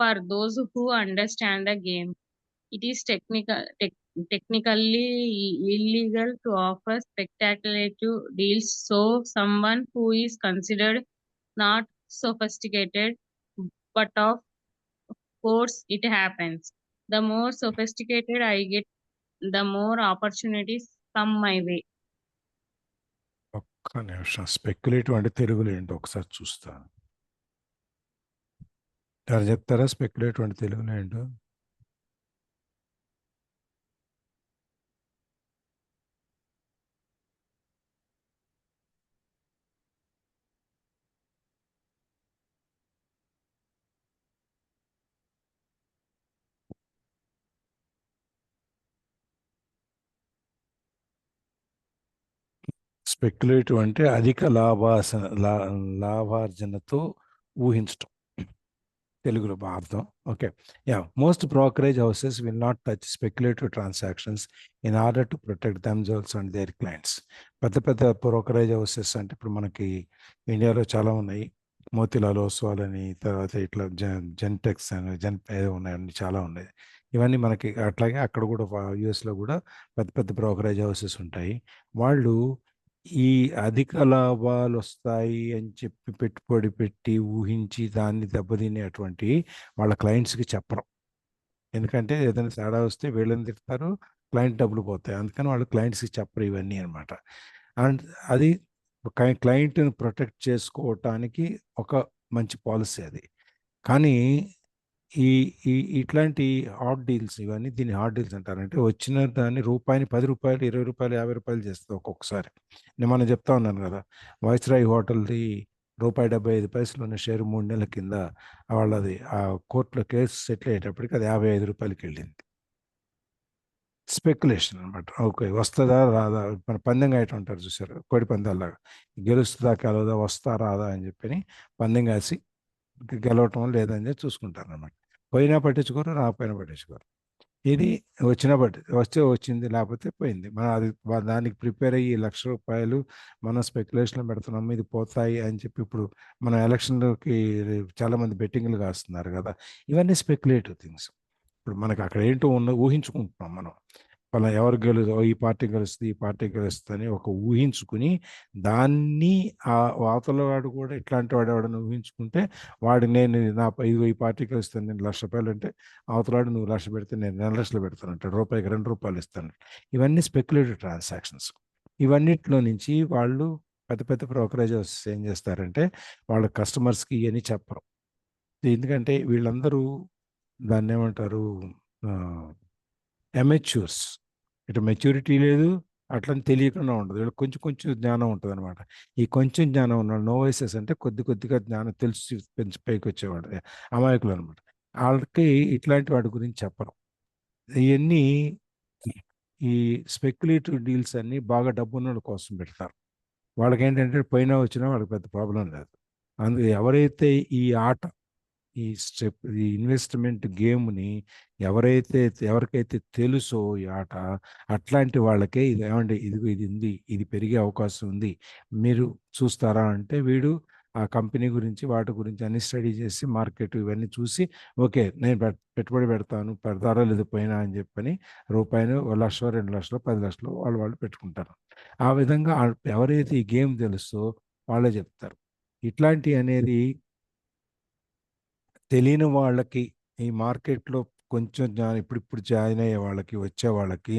Speaker 3: for those who understand the game. It is technically illegal to offer speculative deals, so someone who is considered not sophisticated, but of course it happens. The more sophisticated I get, the more opportunities come my way.
Speaker 1: ఒక్క నిమిషం. Speculative అంటే తెలుగులో ఏంటో ఒకసారి చూస్తాను. ఎవరు చెప్తారా speculative అంటే తెలుగులో ఏంటో? స్పెక్యులేటివ్ అంటే అధిక లాభార్జనతో ఊహించటం, తెలుగులో అర్థం. Okay, most brokerage houses will not touch speculative transactions in order to protect themselves and their clients. పెద్ద పెద్ద బ్రోకరేజ్ హౌసెస్ అంటే ఇప్పుడు మనకి ఇండియాలో చాలా ఉన్నాయి. మోతిలాల్ ఓస్వాల్ అని, తర్వాత ఇట్లా జెన్టెక్స్ అని, ఏదో ఉన్నాయండి, చాలా ఉన్నాయి. ఇవన్నీ మనకి అట్లాగే అక్కడ కూడా యుఎస్లో కూడా పెద్ద పెద్ద బ్రోకరేజ్ హౌసెస్ ఉంటాయి. వాళ్ళు ఈ అధిక లాభాలు వస్తాయి అని చెప్పి పెట్టుబడి పెట్టి ఊహించి దాన్ని దెబ్బతినేటువంటి వాళ్ళ క్లయింట్స్కి చెప్పరు. ఎందుకంటే ఏదైనా తేడా వస్తే వీళ్ళని తిడతారు, క్లయింట్ డబ్బులు పోతాయి. అందుకని వాళ్ళు క్లయింట్స్కి చెప్పరు ఇవన్నీ అనమాట. అండ్ అది క్లయింట్ని ప్రొటెక్ట్ చేసుకోవటానికి ఒక మంచి పాలసీ అది. కానీ ఈ ఈ ఇట్లాంటి హాట్ డీల్స్, ఇవన్నీ దీన్ని హాట్ డీల్స్ అంటారంటే వచ్చిన దాన్ని రూపాయిని 10 రూపాయలు, 20 రూపాయలు, 50 రూపాయలు చేస్తుంది ఒక్కొక్కసారి. నేను మనం చెప్తా ఉన్నాను కదా, వాయిస్రాయ్ హోటల్ది ₹1.75 ఉన్న షేరు 3 నెలల కింద వాళ్ళది ఆ కోర్టులో కేసు సెటిల్ అయ్యేటప్పటికి అది ₹55కి వెళ్ళింది. స్పెక్యులేషన్ అనమాట. ఓకే, వస్తుందా రాదా, మన పందెం కాయటం అంటారు చూసారు, కోడి పందాల్లాగా, గెలుస్తుందా గెలవదా, వస్తా రాదా అని చెప్పి పందెం కాసి గెలవటం లేదని చెప్పి చూసుకుంటారు అనమాట. పోయినా పట్టించుకోరు, రాకపోయినా పట్టించుకోరు. ఇది వచ్చినా వస్తే వచ్చింది, లేకపోతే పోయింది. మనం అది దానికి ప్రిపేర్ అయ్యి ₹1,00,000 మనం స్పెక్యులేషన్లో పెడుతున్నాము, ఇది పోతాయి అని చెప్పి. ఇప్పుడు మనం ఎలక్షన్లోకి చాలామంది బెట్టింగ్లు కాస్తున్నారు కదా, ఇవన్నీ స్పెక్యులేటివ్ థింగ్స్. ఇప్పుడు మనకి అక్కడ ఏంటో ఊహించుకుంటున్నాం మనం. వాళ్ళ ఎవరు ఈ పార్టీ గెలుస్తుంది, ఈ పార్టీ గెలుస్తుంది అని ఒక ఊహించుకుని దాన్ని ఆ అవతల వాడు కూడా ఇట్లాంటి వాడు ఎవడని ఊహించుకుంటే వాడు నేను ఇదిగో ఈ పార్టీ గెలుస్తాను, నేను ₹1,00,000 అంటే అవతలవాడు నువ్వు 1,00,000 పెడితే నేను 2,00,000 పెడతాను అంటాడు, రూపాయికి ₹2 ఇస్తాను. ఇవన్నీ స్పెక్యులేటివ్ ట్రాన్సాక్షన్స్. ఇవన్నిట్లో నుంచి వాళ్ళు పెద్ద పెద్ద బ్రోకరేజెస్ ఏం చేస్తారంటే వాళ్ళ కస్టమర్స్కి ఇవన్నీ చెప్పరు. ఎందుకంటే వీళ్ళందరూ దాన్ని ఏమంటారు, అమెచ్యూర్స్. ఇటు మెచ్యూరిటీ లేదు, అట్లని తెలియకుండా ఉండదు, వీళ్ళకి కొంచెం కొంచెం జ్ఞానం ఉంటుంది అనమాట. ఈ కొంచెం జ్ఞానం ఉన్నాడు, నోవైసెస్ అంటే కొద్దిగా జ్ఞానం తెలిసి పెంచి పైకి వచ్చేవాడు, అమాయకులు అనమాట. వాళ్ళకి ఇట్లాంటి వాటి గురించి చెప్పరు. ఇవన్నీ ఈ స్పెక్యులేటివ్ డీల్స్ అన్నీ బాగా డబ్బున్న వాళ్ళ కోసం పెడతారు. వాళ్ళకి ఏంటంటే పోయినా వచ్చినా వాళ్ళకి పెద్ద ప్రాబ్లం లేదు. అందుకే ఎవరైతే ఈ ఆట, ఈ ఇన్వెస్ట్మెంట్ గేమ్ని ఎవరికైతే తెలుసో ఈ ఆట, అట్లాంటి వాళ్ళకే ఇది ఏమండి, ఇది ఉంది, ఇది పెరిగే అవకాశం ఉంది, మీరు చూస్తారా అంటే వీడు ఆ కంపెనీ గురించి వాటి గురించి అన్ని స్టడీ చేసి మార్కెట్ ఇవన్నీ చూసి ఓకే నేను పెట్టుబడి పెడతారో లేదు పోయినా అని చెప్పని రూపాయలు 1,00,000 2,00,000 10,00,000 వాళ్ళు పెట్టుకుంటారు. ఆ విధంగా ఎవరైతే ఈ గేమ్ తెలుసో వాళ్ళే చెప్తారు. ఇట్లాంటి అనేది తెలియని వాళ్ళకి ఈ మార్కెట్లో కొంచెం ఇప్పుడు జాయిన్ అయ్యే వాళ్ళకి వచ్చే వాళ్ళకి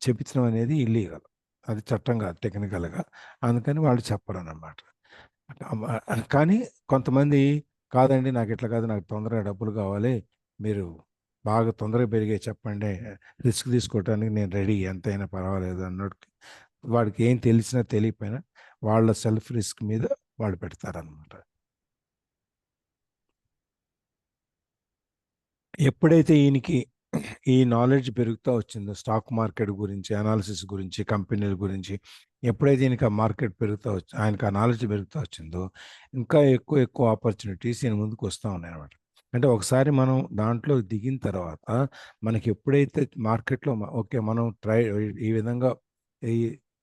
Speaker 1: చెప్పించడం అనేది ఇల్లీగల్. అది చట్టం కాదు టెక్నికల్గా. అందుకని వాళ్ళు చెప్పరన్నమాట. కానీ కొంతమంది కాదండి నాకు ఇట్లా కాదు, నాకు తొందరగా డబ్బులు కావాలి, మీరు బాగా తొందరగా పెరిగే చెప్పండి, రిస్క్ తీసుకోవడానికి నేను రెడీ, ఎంతైనా పర్వాలేదు అన్నట్టు వాడికి ఏం తెలిసినా తెలియకపోయినా వాళ్ళ సెల్ఫ్ రిస్క్ మీద వాళ్ళు పెడతారనమాట. ఎప్పుడైతే ఈయనకి ఈ నాలెడ్జ్ పెరుగుతూ వచ్చిందో స్టాక్ మార్కెట్ గురించి, అనాలిసిస్ గురించి, కంపెనీల గురించి, ఎప్పుడైతే ఈయనకి ఆ మార్కెట్ ఆయనకు ఆ నాలెడ్జ్ పెరుగుతూ వచ్చిందో ఇంకా ఎక్కువ ఎక్కువ ఆపర్చునిటీస్ ఈయన ముందుకు వస్తూ ఉన్నాయి అనమాట. అంటే ఒకసారి మనం దాంట్లో దిగిన తర్వాత మనకి ఎప్పుడైతే మార్కెట్లో ఓకే మనం ఈ విధంగా ఈ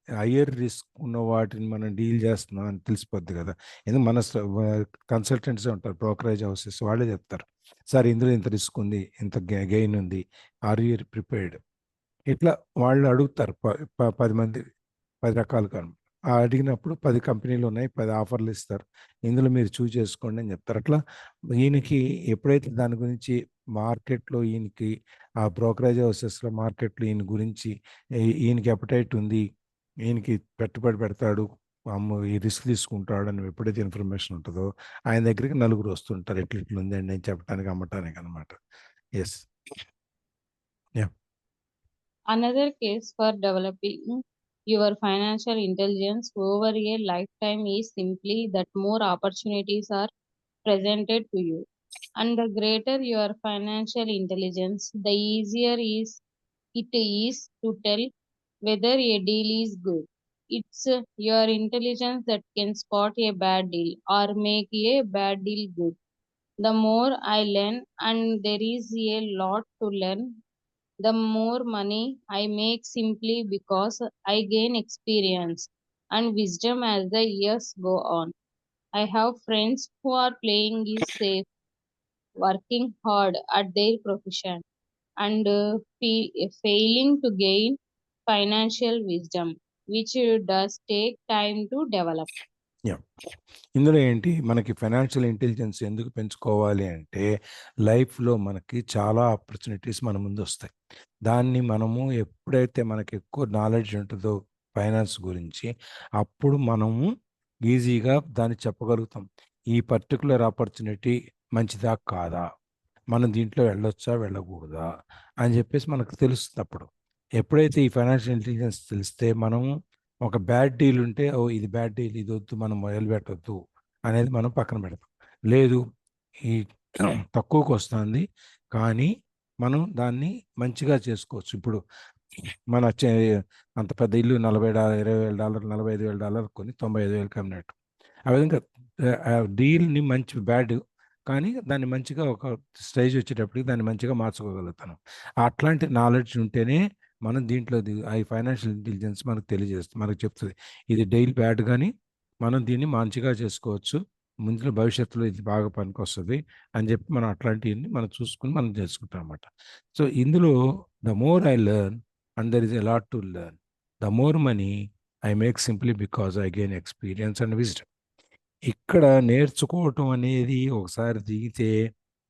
Speaker 1: హయ్యర్ రిస్క్ ఉన్న వాటిని మనం డీల్ చేస్తున్నాం అని తెలిసిపోద్ది కదా. ఎందుకు మన కన్సల్టెంట్స్ ఉంటారు, బ్రోకరేజ్ హౌసెస్, వాళ్ళే చెప్తారు సార్ ఇందులో ఇంత రిస్క్ ఉంది, ఇంత గెయిన్ ఉంది, ఆర్ యూ ప్రిపేర్డ్, ఇట్లా వాళ్ళు అడుగుతారు. 10 మంది 10 రకాలుగా అడిగినప్పుడు 10 కంపెనీలు ఉన్నాయి, 10 ఆఫర్లు ఇస్తారు, ఇందులో మీరు చూస్ చేసుకోండి అని చెప్తారు. అట్లా ఈయనకి ఎప్పుడైతే దాని గురించి మార్కెట్లో ఈయనకి ఆ బ్రోకరేజ్ హౌసెస్లో మార్కెట్లో ఈయన గురించి ఈయనకి అపటైట్ ఉంది, ఈయనకి పెట్టుబడి పెడతాడు, అమ్మ ఈ రిస్క్ తీసుకుంటాడు అని ఎప్పుడైతే ఇన్ఫర్మేషన్ ఉంటుందో ఆయన దగ్గరికి నలుగురు వస్తుంటారు, ఇట్లా ఉందండి నేను చెప్పడానికి అమ్మటానికి అనమాట. Yes.
Speaker 3: Another case for developing your financial intelligence over a lifetime is simply that more opportunities are presented to you. And the greater your financial intelligence, the easier it is to tell whether a deal is good. It's your intelligence that can spot a bad deal or make a bad deal good. The more I learn, and there is a lot to learn, the more money I make simply because I gain experience and wisdom as the years go on. I have friends who are playing is safe, working hard at their profession, and failing to gain financial wisdom, which does take time to develop.
Speaker 1: Yeah. ఇందులో ఏంటి మనకి financial intelligence ఎందుకు పెంచుకోవాలి అంటే లైఫ్లో మనకి చాలా opportunities మన ముందు వస్తాయి. దాన్ని మనము ఎప్పుడైతే మనకి ఎక్కువ నాలెడ్జ్ ఉంటుందో ఫైనాన్స్ గురించి అప్పుడు మనము ఈజీగా దాన్ని చెప్పగలుగుతాం. ఈ పర్టికులర్ ఆపర్చునిటీ మంచిదా కాదా, మనం దీంట్లో వెళ్ళొచ్చా వెళ్ళకూడదా అని చెప్పేసి మనకు తెలుస్తుంది. అప్పుడు ఎప్పుడైతే ఈ ఫైనాన్షియల్ ఇంటెలిజెన్స్ తెలిస్తే మనము ఒక బ్యాడ్ డీల్ ఉంటే ఓ ఇది బ్యాడ్ డీల్, ఇది వద్దు, మనం మొదలు పెట్టద్దు అనేది మనం పక్కన పెడతాం. లేదు ఈ తక్కువకు వస్తుంది కానీ మనం దాన్ని మంచిగా చేసుకోవచ్చు. ఇప్పుడు మన అంత పెద్ద ఇల్లు $20,000 $45,000 కొని $95,000 అమ్మినట్టు. ఆ విధంగా డీల్ని మంచి బ్యాడ్ కానీ దాన్ని మంచిగా ఒక స్టేజ్ వచ్చేటప్పటికి దాన్ని మంచిగా మార్చుకోగలుగుతాను. అట్లాంటి నాలెడ్జ్ ఉంటేనే మనం దీంట్లో ఈ ఫైనాన్షియల్ ఇంటెలిజెన్స్ మనకు తెలియజేస్తుంది, మనకు చెప్తుంది ఇది డైలీ బ్యాడ్ కానీ మనం దీన్ని మంచిగా చేసుకోవచ్చు, ముందులో భవిష్యత్తులో ఇది బాగా పనికొస్తుంది అని చెప్పి మనం అట్లాంటివన్నీ మనం చూసుకుని మనం చేసుకుంటాం అనమాట. సో ఇందులో the more I learn and there is a lot to learn, the more money I make simply because I gain experience and wisdom. ఇక్కడ నేర్చుకోవటం అనేది ఒకసారి దిగితే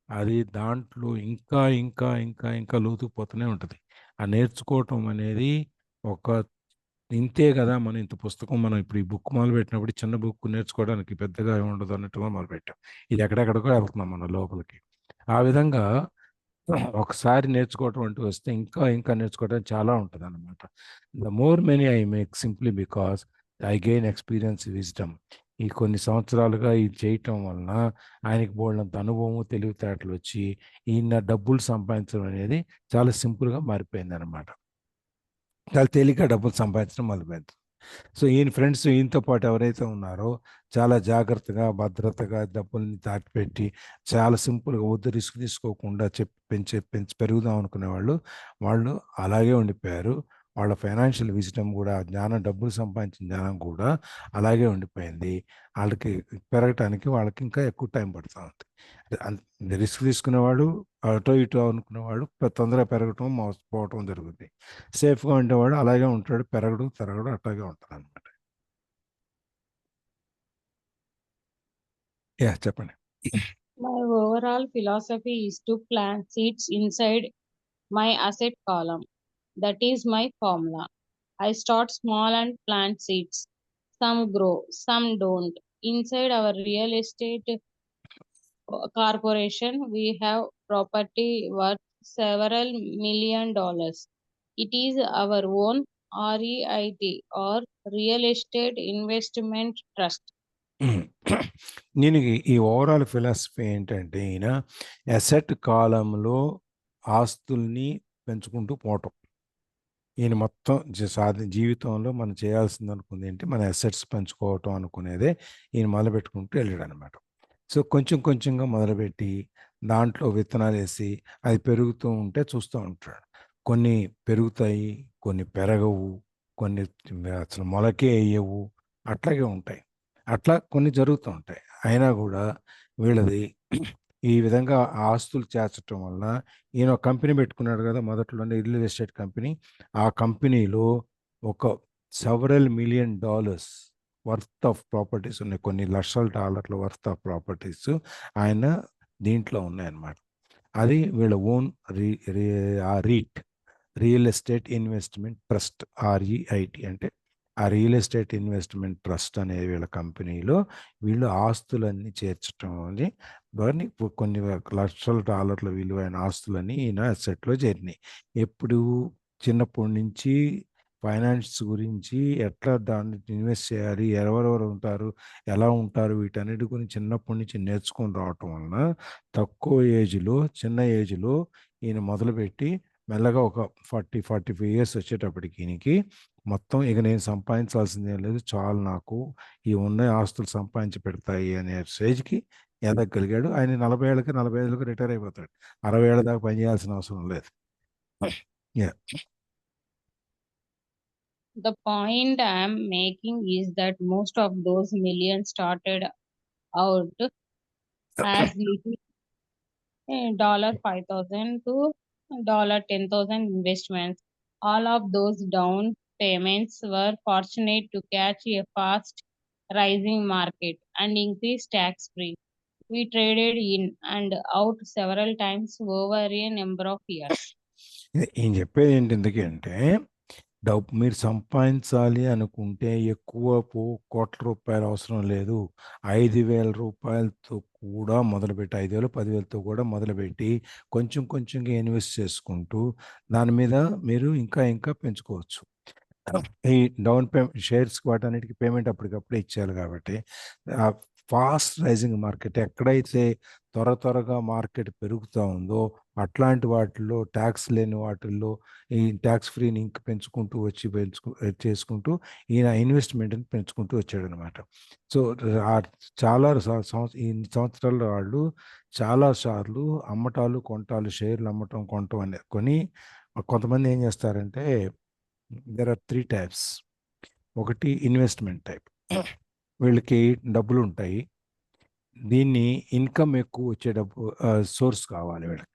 Speaker 1: అది దాంట్లో ఇంకా ఇంకా ఇంకా ఇంకా లోతుకుపోతూనే ఉంటుంది. ఆ నేర్చుకోవటం అనేది ఒక ఇంతే కదా, మనం ఇంత పుస్తకం మనం ఇప్పుడు ఈ బుక్ మొదలు పెట్టినప్పుడు చిన్న బుక్ నేర్చుకోవడానికి పెద్దగా ఉండదు అన్నట్టుగా మొదలుపెట్టాం. ఇది ఎక్కడెక్కడికో వెళ్తున్నాం మన లోపలికి. ఆ విధంగా ఒకసారి నేర్చుకోవటం అంటూ వస్తే ఇంకా ఇంకా నేర్చుకోవడం చాలా ఉంటుంది అన్నమాట. The more many I make simply because I gain experience wisdom. ఈ కొన్ని సంవత్సరాలుగా ఇది చేయటం వలన ఆయనకి బోల్డంత అనుభవము తెలివితేటలు వచ్చి ఈయన డబ్బులు సంపాదించడం అనేది చాలా సింపుల్గా మారిపోయింది అనమాట. చాలా తేలిక డబ్బులు సంపాదించడం మొదలుపెట్టారు. సో ఈయన ఫ్రెండ్స్ ఈయనతో పాటు ఎవరైతే ఉన్నారో చాలా జాగ్రత్తగా భద్రతగా డబ్బుల్ని దాచిపెట్టి చాలా సింపుల్గా వద్దు రిస్క్ తీసుకోకుండా పెంచి పెరుగుదాం అనుకునే వాళ్ళు అలాగే ఉండిపోయారు. వాళ్ళ ఫైనాన్షియల్ విజ్డమ్ కూడా, జ్ఞానం, డబ్బులు సంపాదించిన జ్ఞానం కూడా అలాగే ఉండిపోయింది. వాళ్ళకి పెరగటానికి వాళ్ళకి ఇంకా ఎక్కువ టైం పడుతూ ఉంది. రిస్క్ తీసుకునేవాడు, అటో ఇటో అనుకునేవాడు తొందరగా పెరగటం మోసపోవటం జరుగుతుంది. సేఫ్గా ఉండేవాడు అలాగే ఉంటాడు, పెరగడం తరగడం అట్లాగే ఉంటుంది అనమాట. చెప్పండి.
Speaker 3: My overall philosophy is to plant seeds inside my asset column. That is my formula. I start small and plant seeds. Some grow, some don't. Inside our real estate corporation, we have property worth several $1 million. It is our own REIT or Real Estate Investment Trust.
Speaker 1: నేను ఈ overall philosophy ఏంటంటే, ఈయన asset కాలంలో ఆస్తుల్ని పెంచుకుంటూ పోవటం. ఈయన మొత్తం జీవితంలో మనం చేయాల్సింది అనుకుంది ఏంటి, మన అసెట్స్ పెంచుకోవటం అనుకునేదే ఈయన మొదలుపెట్టుకుంటూ వెళ్ళాడు అనమాట. సో కొంచెం కొంచెంగా మొదలుపెట్టి దాంట్లో విత్తనాలు వేసి అది పెరుగుతూ ఉంటే చూస్తూ ఉంటాడు. కొన్ని పెరుగుతాయి, కొన్ని పెరగవు, కొన్ని అసలు మొలకే వేయవు, అట్లాగే ఉంటాయి. అట్లా కొన్ని జరుగుతూ ఉంటాయి. అయినా కూడా వీళ్ళది ఈ విధంగా ఆస్తులు చేర్చడం వలన, ఈయన ఒక కంపెనీ పెట్టుకున్నాడు కదా మొదట్లోనే, రియల్ ఎస్టేట్ కంపెనీ. ఆ కంపెనీలో ఒక several $1 million worth of properties ఉన్నాయి. కొన్ని లక్షల డాలర్ల వర్త్ ఆఫ్ ప్రాపర్టీస్ ఆయన దీంట్లో ఉన్నాయన్నమాట. అది వీళ్ళ own REIT, real estate investment trust, REIT అంటే ఆ రియల్ ఎస్టేట్ ఇన్వెస్ట్మెంట్ ట్రస్ట్ అనే వీళ్ళ కంపెనీలో వీళ్ళు ఆస్తులన్నీ చేర్చడం అని, దాన్ని కొన్ని లక్షల డాలర్ల విలువైన ఆస్తులన్నీ ఈయన అసెట్లో చేరినాయి. ఎప్పుడు చిన్నప్పటి నుంచి ఫైనాన్స్ గురించి, ఎట్లా దాన్ని ఇన్వెస్ట్ చేయాలి, ఎవరెవరు ఉంటారు, ఎలా ఉంటారు, వీటన్నిటి గురించి చిన్నప్పటి నుంచి నేర్చుకొని రావటం వలన తక్కువ ఏజ్లో, చిన్న ఏజ్లో ఈయన మొదలుపెట్టి మెల్లగా ఒక 45 ఇయర్స్ వచ్చేటప్పటికి ఈయనకి మొత్తం ఇక నేను సంపాదించాల్సిందేం లేదు, చాలు నాకు ఈ ఉన్న ఆస్తులు సంపాదించి పెడతాయి అనే స్టేజ్కి ఎదగలిగాడు. ఆయన 45 ఏళ్ళకి రిటైర్ అయిపోతాడు. 60 ఏళ్ళ దాకా పనిచేయాల్సిన అవసరం లేదు.
Speaker 3: The point I am making is that most of those millions started out as little $5,000 to $10,000 investments. All of those down payments were fortunate to catch a fast rising market and increase tax free. We traded in and out several times over a number of years.
Speaker 1: ఈయన చెప్పేది ఏంటి ఎందుకంటే, డబ్బు మీరు సంపాదించాలి అనుకుంటే ఎక్కువ కోట్ల రూపాయలు అవసరం లేదు. 5,000 రూపాయలతో కూడా మొదలుపెట్టి, 5,000 10,000తో కూడా మొదలుపెట్టి కొంచెం కొంచెంగా ఇన్వెస్ట్ చేసుకుంటూ దాని మీద మీరు ఇంకా ఇంకా పెంచుకోవచ్చు. ఈ డౌన్ పేమెంట్ షేర్స్కి వాటన్నిటికి పేమెంట్ అప్పటికప్పుడే ఇచ్చేయాలి కాబట్టి, ఫాస్ట్ రైజింగ్ మార్కెట్ ఎక్కడైతే త్వరగా మార్కెట్ పెరుగుతూ ఉందో అట్లాంటి వాటిల్లో, ట్యాక్స్ లేని వాటిల్లో ఈ ట్యాక్స్ ఫ్రీని ఇంక పెంచుకుంటూ చేసుకుంటూ ఈయన ఇన్వెస్ట్మెంట్ని పెంచుకుంటూ వచ్చాడనమాట. సో చాలా ఈ సంవత్సరాల్లో వాళ్ళు చాలాసార్లు అమ్మటాలు కొనటాలు, షేర్లు అమ్మటం కొనటం అనేది కొని, కొంతమంది ఏం చేస్తారంటే, దెర్ ఆర్ 3 టైప్స్. ఒకటి ఇన్వెస్ట్మెంట్ టైప్, వీళ్ళకి డబ్బులు ఉంటాయి, దీన్ని ఇన్కమ్ ఎక్కువ వచ్చే సోర్స్ కావాలి వీళ్ళకి.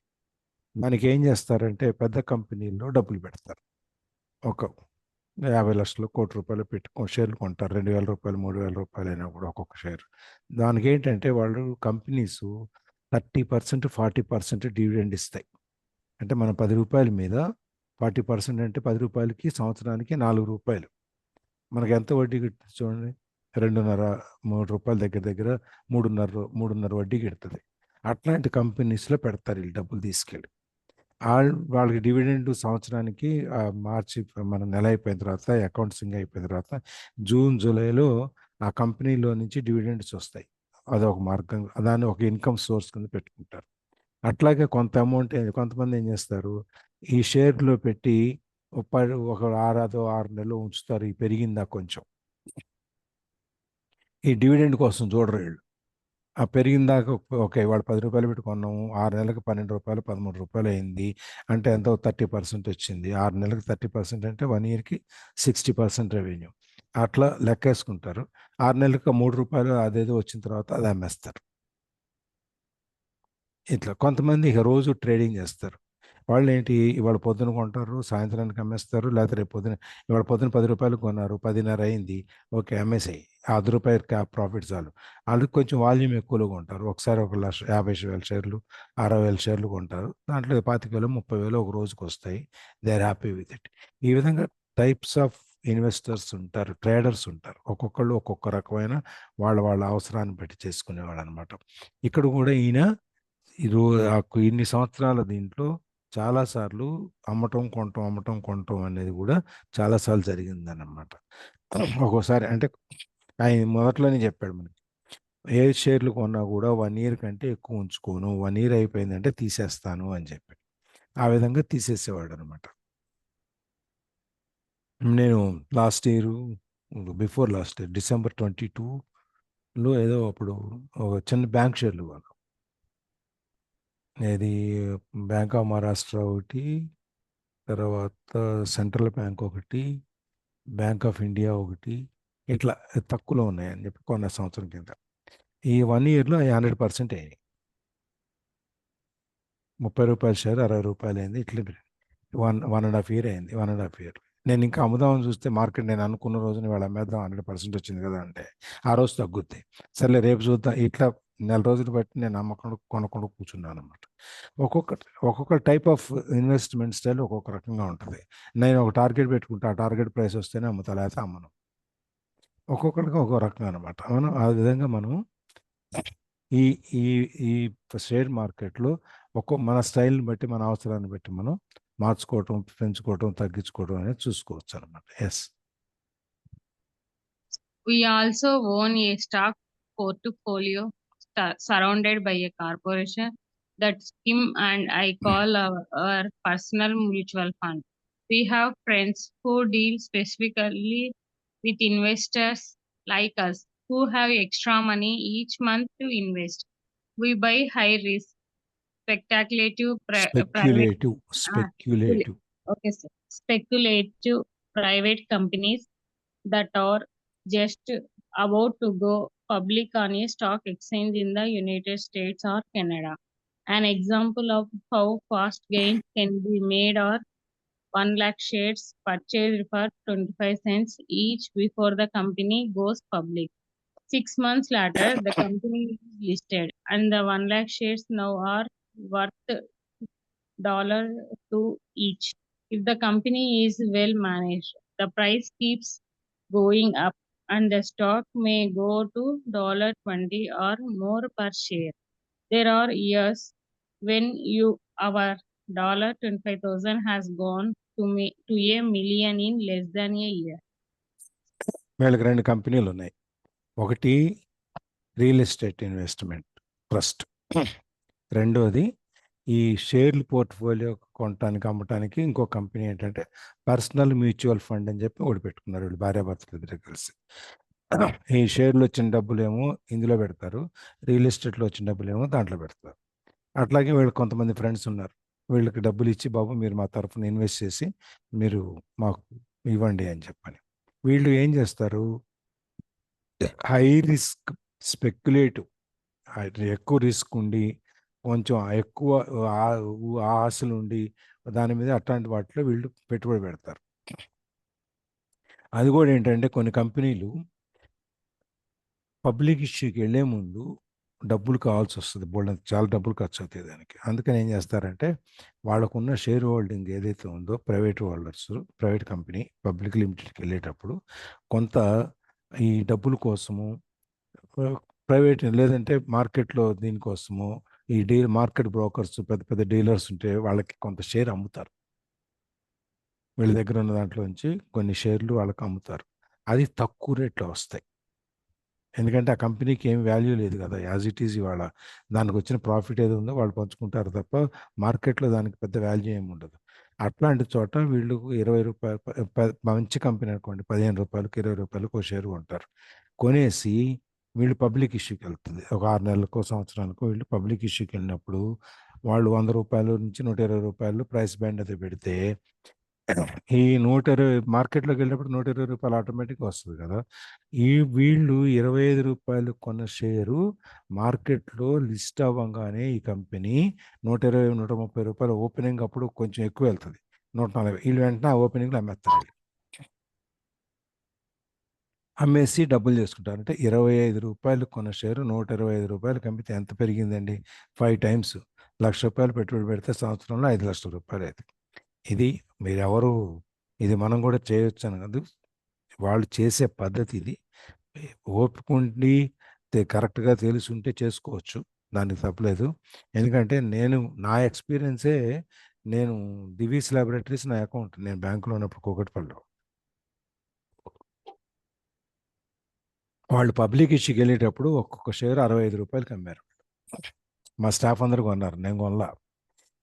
Speaker 1: దానికి ఏం చేస్తారంటే పెద్ద కంపెనీల్లో డబ్బులు పెడతారు. ఒక 50 లక్షలు, ₹1,00,00,000 పెట్టి షేర్లు కొంటారు. ₹2,000 ₹3,000 అయినా కూడా ఒక్కొక్క షేర్. దానికి ఏంటంటే వాళ్ళు కంపెనీస్ 30% 40% డివిడెండ్ ఇస్తాయి. అంటే మన ₹10 మీద 40% అంటే ₹10కి సంవత్సరానికి ₹4. మనకి ఎంత వడ్డీ గిడుతుంది చూడండి, 2.5 ₹3 దగ్గర 3.5 వడ్డీ గిడుతుంది. అట్లాంటి కంపెనీస్లో పెడతారు వీళ్ళు డబ్బులు తీసుకెళ్ళి. వాళ్ళకి డివిడెండ్ సంవత్సరానికి మార్చి మన నెల అయిపోయిన తర్వాత, అకౌంట్సింగ్ అయిపోయిన తర్వాత జూన్ జూలైలో ఆ కంపెనీలో నుంచి డివిడెండ్స్ వస్తాయి. అదొక మార్గం, దాన్ని ఒక ఇన్కమ్ సోర్స్ కింద పెట్టుకుంటారు. అట్లాగే కొంత అమౌంట్ కొంతమంది ఏం చేస్తారు, ఈ షేర్లో పెట్టి ఒక 6 నెలలు ఉంచుతారు, ఈ పెరిగిందా కొంచెం. ఈ డివిడెండ్ కోసం చూడరు వీళ్ళు. పెరిగిందాక ఓకే. ఇవాళ రూ. 10 పెట్టి కొన్నాము. 6 నెలలకు రూ. 12, రూ. 13 అయింది. అంటే ఎంతో 30% వచ్చింది. 6 నెలలకు 30% అంటే 1 ఇయర్‌కి 60% రెవెన్యూ. అట్లా లెక్కేసుకుంటారు. 6 నెలలకు రూ. 3 అదేదో వచ్చిన తర్వాత అది అమ్మేస్తారు. ఇట్లా కొంతమంది ఇక రోజు ట్రేడింగ్ చేస్తారు. వాళ్ళేంటి ఇవాళ పొద్దున కొంటారు, సాయంత్రానికి అమ్మేస్తారు. లేకపోతే రేపు పొద్దున ఇవాళ పొద్దున రూ. 10 కొన్నారు, 10:30 అయింది. ఓకే. అమ్మేసేయి. ఆ రూ. 10 ప్రాఫిట్ చాలు. ఆళ్ళకి కొంచెం వాల్యూమ్ ఎక్కువలో కొంటారు. ఒకసారి 1,50,000 షేర్లు, 60,000 షేర్లు కొంటారు. దాంట్లో 25,000, 30,000 ఒక రోజుకొస్తాయి. They are happy with it. ఈ విధంగా టైప్స్ ఆఫ్ ఇన్వెస్టర్స్ ఉంటారు. ట్రేడర్స్ ఉంటారు. ఒక్కొక్కళ్ళు ఒక్కొక్క రకమైన వాళ్ళ అవసరాన్ని బట్టి చేసుకునేవాళ్ళనమాట. ఇక్కడ కూడా ఈయన ఇన్ని సంవత్సరాల దీంట్లో చాలా సార్లు అమ్మటం, కొనటం అనేది కూడా చాలా సార్లు జరిగిందనమాట. ఒక్కోసారి అంటే ఆయన మొదట్లోనే చెప్పాడు మనకి. ఏ షేర్లు కొన్నా కూడా 1 ఇయర్ కంటే ఎక్కువ ఉంచుకోను. 1 ఇయర్ అయిపోయిందంటే తీసేస్తాను అని చెప్పి. ఆ విధంగా తీసేసేవాడనమాట. నేను last year before last year December 22లో ఏదో అప్పుడు ఒక చిన్న బ్యాంక్ షేర్లు కొన్నాం. ఏది బ్యాంక్ ఆఫ్ మహారాష్ట్ర ఒకటి, తర్వాత సెంట్రల్ బ్యాంక్ ఒకటి, బ్యాంక్ ఆఫ్ ఇండియా ఒకటి, ఇట్లా తక్కువలో ఉన్నాయని చెప్పి కొన్న సంవత్సరం కింద. ఈ 1 ఇయర్‌లో అయి 100% అయినాయి. రూ. 30 షేర్ రూ. 60 అయింది. ఇట్లా 1 ½ ఇయర్ అయింది. 1 ½ ఇయర్. నేను ఇంకా అమ్ముదామని చూస్తే మార్కెట్ నేను అనుకున్న రోజున ఇవాళ అమ్మేద్దాం 100% వచ్చింది కదా అంటే ఆ రోజు తగ్గుద్ది. సర్లే రేపు చూద్దాం. ఇట్లా నెల రోజులు బట్టి నేను అమ్మకుండా కొనకుండా కూర్చున్నాను అనమాట. ఒక్కొక్క టైప్ ఆఫ్ ఇన్వెస్ట్మెంట్ స్టైల్ ఒక్కొక్క రకంగా ఉంటుంది. నేను ఒక టార్గెట్ పెట్టుకుంటా. ఆ టార్గెట్ ప్రైస్ వస్తేనే అమ్ముతా, లేకపోతే అమ్మను. ఒక్కొక్కరికి ఒక్కో రకంగా అనమాట. మనం ఆ విధంగా మనం ఈ ఈ ఈ షేర్ మార్కెట్‌లో మన స్టైల్‌ని బట్టి, మన అవసరాన్ని బట్టి మనం మార్చుకోవటం, పెంచుకోవటం, తగ్గించుకోవడం అనేది చూసుకోవచ్చనమాట. Yes.
Speaker 3: We also own a stock portfolio surrounded by a corporation that Kim and I call our personal mutual fund. We have friends who deal specifically with investors like us who have extra money each month to invest. We buy high risk, speculative private
Speaker 1: speculative.
Speaker 3: okay, sir. Speculative private companies that are just about to go public on a stock exchange in the United States or Canada. An example of how fast gains can be made are 1 lakh shares purchased for 25 cents each before the company goes public. 6 months later, the company is listed and the 1 lakh shares now are worth $2 each. If the company is well managed, the price keeps going up and the stock may go to $20 or more per share. There are years when our $25,000 has gone to a million in less than a year.
Speaker 1: వీళ్ళకి 2 కంపెనీలు ఉన్నాయి. ఒకటి real estate investment trust. రెండోది ఈ షేర్లు portfolio కొనటానికి, అమ్మటానికి ఇంకో company ఏంటంటే పర్సనల్ మ్యూచువల్ ఫండ్ అని చెప్పి ఒకటి పెట్టుకున్నారు వీళ్ళు భార్యాభర్తలు ఇద్దరు కలిసి. ఈ షేర్లు వచ్చిన డబ్బులేమో ఇందులో పెడతారు, రియల్ ఎస్టేట్లో వచ్చిన డబ్బులేమో దాంట్లో పెడతారు. అట్లాగే వీళ్ళకి కొంతమంది ఫ్రెండ్స్ ఉన్నారు. వీళ్ళకి డబ్బులు ఇచ్చి బాబు మీరు మా తరఫున ఇన్వెస్ట్ చేసి మీరు మాకు ఇవ్వండి అని చెప్పని. వీళ్ళు ఏం చేస్తారు, హై రిస్క్ స్పెక్యులేటివ్, ఎక్కువ రిస్క్ ఉండి కొంచెం ఎక్కువ ఆశలు ఉండి దాని మీద అట్లాంటి వాటిలో వీళ్ళు పెట్టుబడి పెడతారు. అది కూడా ఏంటంటే కొన్ని కంపెనీలు పబ్లిక్ ఇష్యూకి వెళ్ళే ముందు డబ్బులు కావాల్సి వస్తుంది. చాలా డబ్బులు ఖర్చు అవుతాయి దానికి. అందుకని ఏం చేస్తారంటే వాళ్ళకున్న షేర్ హోల్డింగ్ ఏదైతే ఉందో ప్రైవేట్ కంపెనీ పబ్లిక్ లిమిటెడ్కి వెళ్ళేటప్పుడు కొంత ఈ డబ్బుల కోసము ప్రైవేట్ లేదంటే మార్కెట్లో దీనికోసము ఈ మార్కెట్ బ్రోకర్స్ పెద్ద పెద్ద డీలర్స్ ఉంటే వాళ్ళకి కొంత షేర్ అమ్ముతారు. వీళ్ళ దగ్గర ఉన్న దాంట్లో నుంచి కొన్ని షేర్లు వాళ్ళకి అమ్ముతారు. అది తక్కువ రేట్లో వస్తాయి. ఎందుకంటే ఆ కంపెనీకి ఏం వాల్యూ లేదు కదా, యాజ్ ఇట్ ఈజ్ ఇవాళ దానికి వచ్చిన ప్రాఫిట్ ఏదో ఉందో వాళ్ళు పంచుకుంటారు తప్ప మార్కెట్లో దానికి పెద్ద వాల్యూ ఏమి ఉండదు. అట్లాంటి చోట వీళ్ళు రూ. 20 మంచి కంపెనీ అనుకోండి, రూ. 15, రూ. 20 ఒక షేర్ కొంటారు. కొనేసి వీళ్ళు పబ్లిక్ ఇష్యూకి వెళ్తుంది. ఒక 6 నెలలకో, సంవత్సరానికో వీళ్ళు పబ్లిక్ ఇష్యూకి వెళ్ళినప్పుడు వాళ్ళు రూ. 100 నుంచి రూ. 120 ప్రైస్ బ్యాండ్ అది పెడితే ఈ 120 మార్కెట్లోకి వెళ్ళినప్పుడు రూ. 120 ఆటోమేటిక్గా వస్తుంది కదా. వీళ్ళు రూ. 25 కొన్న షేరు మార్కెట్లో లిస్ట్ అవ్వగానే ఈ కంపెనీ రూ. 120, రూ. 130 ఓపెనింగ్ అప్పుడు కొంచెం ఎక్కువ వెళ్తుంది, 140. వీళ్ళు వెంటనే ఆ ఓపెనింగ్లో అమ్మేస్తారు. అమ్మేసి డబ్బులు చేసుకుంటారు. అంటే రూ. 25 కొన్న షేరు రూ. 125 అమ్మితే ఎంత పెరిగిందండి? 5 టైమ్స్. రూ. 1,00,000 పెట్టుబడి పెడితే సంవత్సరంలో రూ. 5,00,000 అవుతుంది. ఇది మీరెవరు, ఇది మనం కూడా చేయొచ్చు అని కాదు, వాళ్ళు చేసే పద్ధతి ఇది. ఓపిక ఉండి కరెక్ట్గా తెలిసి ఉంటే చేసుకోవచ్చు, దానికి తప్పలేదు. ఎందుకంటే నా ఎక్స్పీరియన్సే, నేను దివీస్ ల్యాబొరేటరీస్ నా అకౌంట్, నేను బ్యాంకులో ఉన్నప్పుడు కూకట్పల్లిలో, వాళ్ళు పబ్లిక్ ఇష్యూకి వెళ్ళేటప్పుడు ఒక్కొక్క షేర్ రూ. 65 అమ్మారు. మా స్టాఫ్ అందరూ కొన్నారు, నేను కొనలా.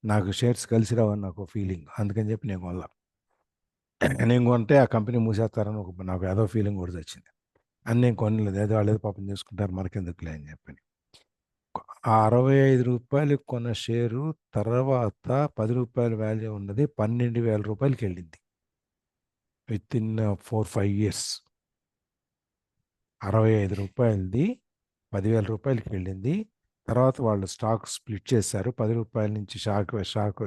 Speaker 1: నాకు షేర్స్ కలిసి రావని నాకు ఫీలింగ్, అందుకని చెప్పి నేను కొనలా. నేను కొంటే ఆ కంపెనీ మూసేస్తారని నాకు ఏదో ఫీలింగ్ కూడా వచ్చింది అని నేను కొనలేదు. ఏదో వాళ్ళు ఏదో పాపం చేసుకుంటారు, మనకెందుకులే అని చెప్పని. ఆ రూ. 65 కొన్న షేరు తర్వాత రూ. 10 వాల్యూ ఉన్నది రూ. 12,000 వెళ్ళింది విత్ ఇన్ 4-5 years. రూ. 65ది రూ. 10,000 వెళ్ళింది. తర్వాత వాళ్ళు స్టాక్ స్ప్లిట్ చేశారు. రూ. 10 నుంచి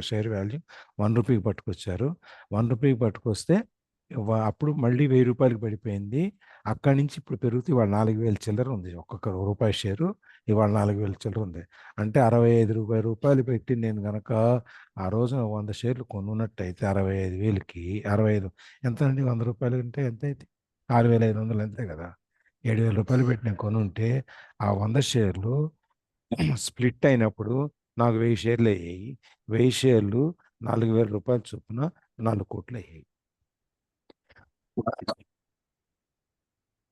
Speaker 1: షేర్ వాల్యూ రూ. 1 పట్టుకొచ్చారు. రూ. 1 పట్టుకొస్తే అప్పుడు మళ్ళీ రూ. 1,000 పడిపోయింది. అక్కడి నుంచి ఇప్పుడు పెరుగుతూ ఇవాళ 4,000 చిల్లర ఉంది. ఒక్కొక్క రూపాయి షేరు ఇవాళ 4,000 చిల్లర ఉంది. అంటే రూ. 65 పెట్టి నేను కనుక ఆ రోజున 100 షేర్లు కొనున్నట్టయితే 65,000కి 65 ఎంత అండి? రూ. 100 అంటే ఎంత అయితే 6,500 అంతే కదా. రూ. 7,000 పెట్టి నేను కొనుంటే ఆ 100 షేర్లు స్ప్లిట్ అయినప్పుడు నాకు 1000 షేర్లు అయ్యాయి. 1000 షేర్లు రూ. 4,000 చొప్పున 4 కోట్లు అయ్యాయి.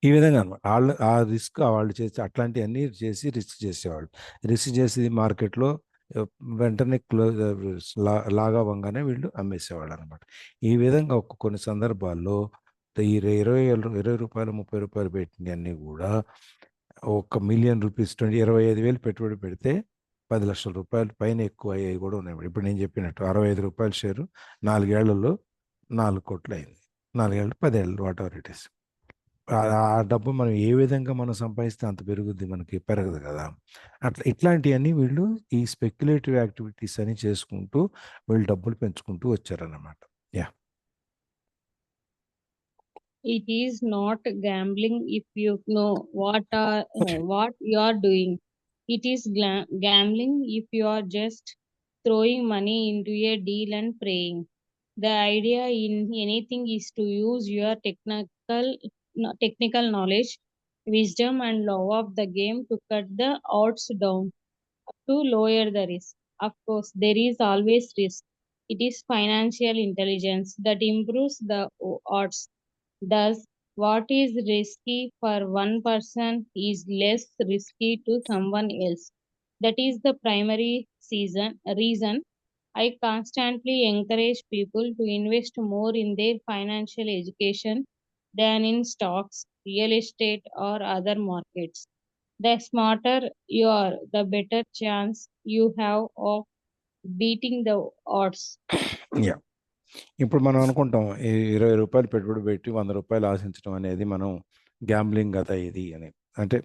Speaker 1: ఈ విధంగా అనమాట. ఆ రిస్క్ వాళ్ళు చేసి అట్లాంటివన్నీ చేసి రిస్క్ చేసేవాళ్ళు. రిస్క్ చేసి మార్కెట్లో వెంటనే లాగవ్వంగానే వీళ్ళు అమ్మేసేవాళ్ళు అనమాట. ఈ విధంగా కొన్ని సందర్భాల్లో ఈ రూ. 20, రూ. 30 పెట్టినవన్నీ కూడా ₹1,000,000 25,000 పెట్టుబడి పెడితే రూ. 10,00,000 పైన ఎక్కువ అయ్యాయి కూడా ఉన్నాయి. ఇప్పుడు నేను చెప్పినట్టు రూ. 65 షేరు 4 ఏళ్లలో 4 కోట్లు అయింది. 4 ఏళ్ళు 10 ఏళ్ళు వాట్ ఎవర్ ఇట్ ఈస్. ఆ డబ్బు మనం ఏ విధంగా మనం సంపాదిస్తే అంత పెరుగుద్ది, మనకి పెరగదు కదా. ఇట్లాంటివన్నీ వీళ్ళు ఈ స్పెక్యులేటివ్ యాక్టివిటీస్ అని చేసుకుంటూ వీళ్ళు డబ్బులు పెంచుకుంటూ వచ్చారన్నమాట. Yeah.
Speaker 3: It is not gambling if you know what you are doing. It is gambling if you are just throwing money into a deal and praying. The idea in anything is to use your technical knowledge, wisdom, and love of the game to cut the odds down, to lower the risk. Of course, there is always risk. It is financial intelligence that improves the odds. Thus, what is risky for one person is less risky to someone else. That is the primary reason I constantly encourage people to invest more in their financial education than in stocks, real estate, or other markets. The smarter you are, the better chance you have of beating the odds.
Speaker 1: Yeah. ఇప్పుడు మనం అనుకుంటాం ఈ రూ. 20 పెట్టుబడి పెట్టి రూ. 100 ఆశించడం అనేది మనం గ్యాంబ్లింగ్ కదా ఇది అని, అంటే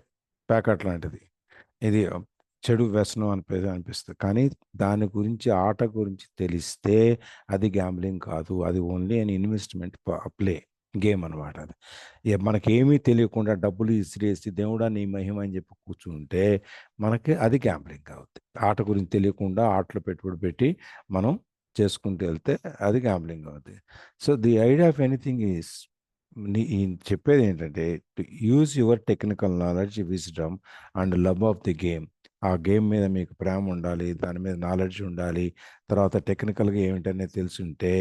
Speaker 1: ప్యాకెట్ లాంటిది, ఇది చెడు వ్యసనం అనిపిస్తుంది. కానీ దాని గురించి, ఆట గురించి తెలిస్తే అది గ్యాంబ్లింగ్ కాదు, అది ఓన్లీ అని ఇన్వెస్ట్మెంట్ ప్లే గేమ్ అనమాట. అది మనకేమీ తెలియకుండా డబ్బులు ఇసిరేసి దేవుడా నీ మహిమ అని చెప్పి కూర్చుంటే మనకి అది గ్యాంబ్లింగ్ అవుతుంది. ఆట గురించి తెలియకుండా ఆటలో పెట్టుబడి పెట్టి మనం చేసుకుంటూ వెళ్తే అది గ్యాంబ్లింగ్ అవుతుంది. So the idea of anything is, చెప్పేది ఏంటంటే to use your technical knowledge, wisdom and love of the game. ఆ గేమ్ మీద మీకు ప్రేమ ఉండాలి, దాని మీద నాలెడ్జ్ ఉండాలి, తర్వాత టెక్నికల్గా ఏమిటనేది తెలుసుంటే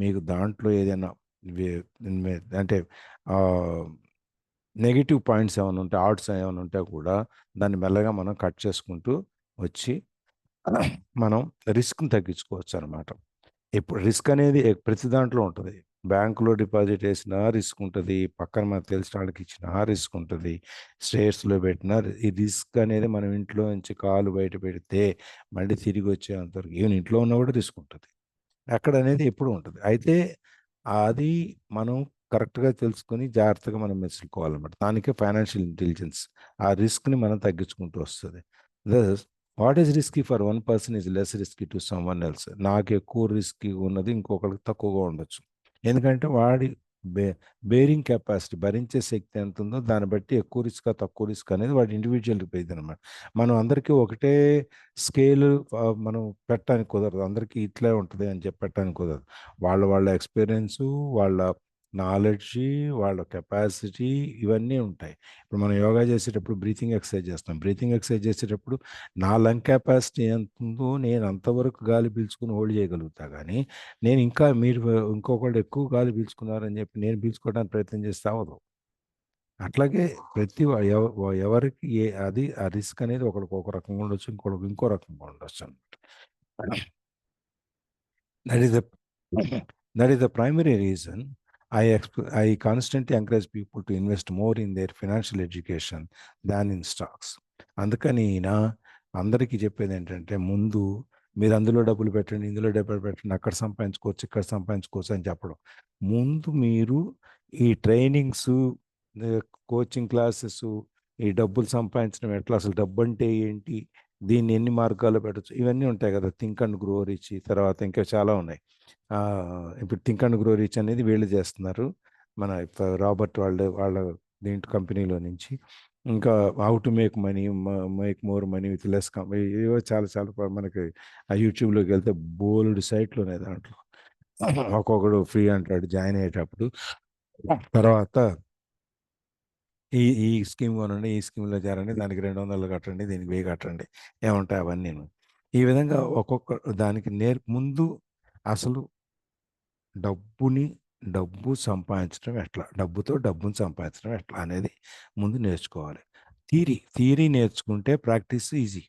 Speaker 1: మీకు దాంట్లో ఏదైనా అంటే నెగిటివ్ పాయింట్స్ ఏమైనా ఉంటే, ఆర్ట్స్ ఏమైనా ఉంటే కూడా దాన్ని మెల్లగా మనం కట్ చేసుకుంటూ వచ్చి మనం రిస్క్ని తగ్గించుకోవచ్చు అనమాట. ఇప్పుడు రిస్క్ అనేది ప్రతి దాంట్లో ఉంటుంది. బ్యాంకులో డిపాజిట్ వేసినా రిస్క్ ఉంటుంది, పక్కన మనకు తెలిసిన వాళ్ళకి ఇచ్చినా రిస్క్ ఉంటుంది, షేర్స్లో పెట్టినా ఈ రిస్క్ అనేది మనం ఇంట్లో నుంచి కాలు బయట పెడితే మళ్ళీ తిరిగి వచ్చేంతవరకు ఈవెన్ ఇంట్లో ఉన్నా కూడా రిస్క్ ఉంటుంది. అక్కడ అనేది ఎప్పుడు ఉంటుంది. అయితే అది మనం కరెక్ట్గా తెలుసుకొని జాగ్రత్తగా మనం మెచ్చుకోవాలన్నమాట. దానికే ఫైనాన్షియల్ ఇంటెలిజెన్స్. ఆ రిస్క్ని మనం తగ్గించుకుంటూ వస్తుంది. Thus what is risky for one person is less risky to someone else. నాకు ఎక్కువ రిస్కీ ఉన్నది ఇంకొకరికి తక్కువగా ఉండొచ్చు. ఎందుకంటే వాడి బే బేరింగ్ కెపాసిటీ, భరించే శక్తి ఎంత ఉందో దాన్ని బట్టి ఎక్కువ రిస్క్ తక్కువ రిస్క్ అనేది వాడి ఇండివిజువల్ ఇది అనమాట. మనం అందరికీ ఒకటే స్కేల్ మనం పెట్టడానికి కుదరదు. అందరికీ ఇట్లే ఉంటుంది అని చెప్పి పెట్టడానికి కుదరదు. వాళ్ళ ఎక్స్పీరియన్సు, వాళ్ళ నాలెడ్జి, వాళ్ళ కెపాసిటీ ఇవన్నీ ఉంటాయి. ఇప్పుడు మనం యోగా చేసేటప్పుడు బ్రీతింగ్ ఎక్సర్సైజ్ చేస్తాం. బ్రీతింగ్ ఎక్సర్సైజ్ చేసేటప్పుడు నా లంగ్ కెపాసిటీ ఎంత ఉందో నేను అంతవరకు గాలి పీల్చుకుని హోల్డ్ చేయగలుగుతా. కానీ నేను ఇంకా మీరు ఇంకొకళ్ళు ఎక్కువ గాలి పీల్చుకున్నారని చెప్పి నేను పీల్చుకోవడానికి ప్రయత్నం చేస్తే అవ్వదు. అట్లాగే ప్రతి ఎవరికి అది ఆ రిస్క్ అనేది ఒకరికి ఒక రకంగా ఉండొచ్చు, ఇంకొకరికి ఇంకో రకంగా ఉండొచ్చు అనమాట. That is the that is the primary reason I constantly encourage people to invest more in their financial education than in stocks. అందుకని అందరికీ చెప్పేది ఏంటంటే, ముందు మీరు అందులో డబ్బులు పెట్టండి, ఇందులో డబ్బులు పెట్టండి, అక్కడ సంపాదించుకోవచ్చు, ఇక్కడ సంపాదించుకోవచ్చు అని చెప్పడం. ముందు మీరు ఈ ట్రైనింగ్స్, కోచింగ్ క్లాసెస్, ఈ డబ్బులు సంపాదించడం ఎట్లా, అసలు డబ్బు అంటే ఏంటి, దీన్ని ఎన్ని మార్గాల్లో పెట్టచ్చు, ఇవన్నీ ఉంటాయి కదా. థింక్ అండ్ గ్రో రిచ్, తర్వాత ఇంకా చాలా ఉన్నాయి. ఇప్పుడు థింక్ అండ్ గ్రో రిచ్ అనేది వీళ్ళు చేస్తున్నారు, మన రాబర్ట్ వాళ్ళ దీంట్లో కంపెనీలో నుంచి. ఇంకా how to make more money with less ఏవో చాలా చాలా మనకి ఆ యూట్యూబ్లోకి వెళ్తే బోల్డ్ సైట్లు ఉన్నాయి. దాంట్లో ఒక్కొక్కడు ఫ్రీ అంటాడు జాయిన్ అయ్యేటప్పుడు. తర్వాత ఈ ఈ స్కీమ్ కొనండి, ఈ స్కీమ్లో చేరండి, దానికి 200 కట్టండి, దీనికి 1000 కట్టండి, ఏముంటాయి అవన్నీ. ఈ విధంగా ఒక్కొక్క దానికి ముందు అసలు డబ్బు సంపాదించడం ఎట్లా, డబ్బుని సంపాదించడం ఎట్లా అనేది ముందు నేర్చుకోవాలి. థియరీ నేర్చుకుంటే ప్రాక్టీస్ ఈజీ.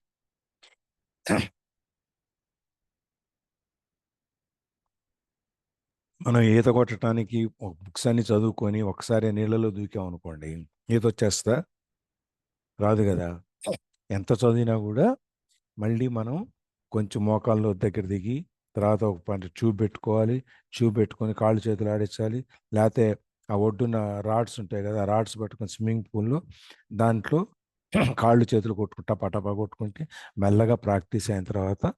Speaker 1: మనం ఈత కొట్టడానికి బుక్స్ అన్ని చదువుకొని ఒకసారి నీళ్ళలో దూకామనుకోండి, ఈత వచ్చేస్తా? రాదు కదా. ఎంత చదివినా కూడా మళ్ళీ మనం కొంచెం మోకాళ్ళ దగ్గర దిగి తర్వాత ఒక ట్యూబ్ పెట్టుకోవాలి, ట్యూబ్ పెట్టుకొని కాళ్ళు చేతులు ఆడించాలి. లేకపోతే ఆ ఒడ్డున రాడ్స్ ఉంటాయి కదా, ఆ రాడ్స్ పట్టుకొని స్విమ్మింగ్ పూల్లో దాంట్లో కాళ్ళు చేతులు కొట్టుకుంటా పటాపా కొట్టుకుంటే మెల్లగా ప్రాక్టీస్ అయిన తర్వాత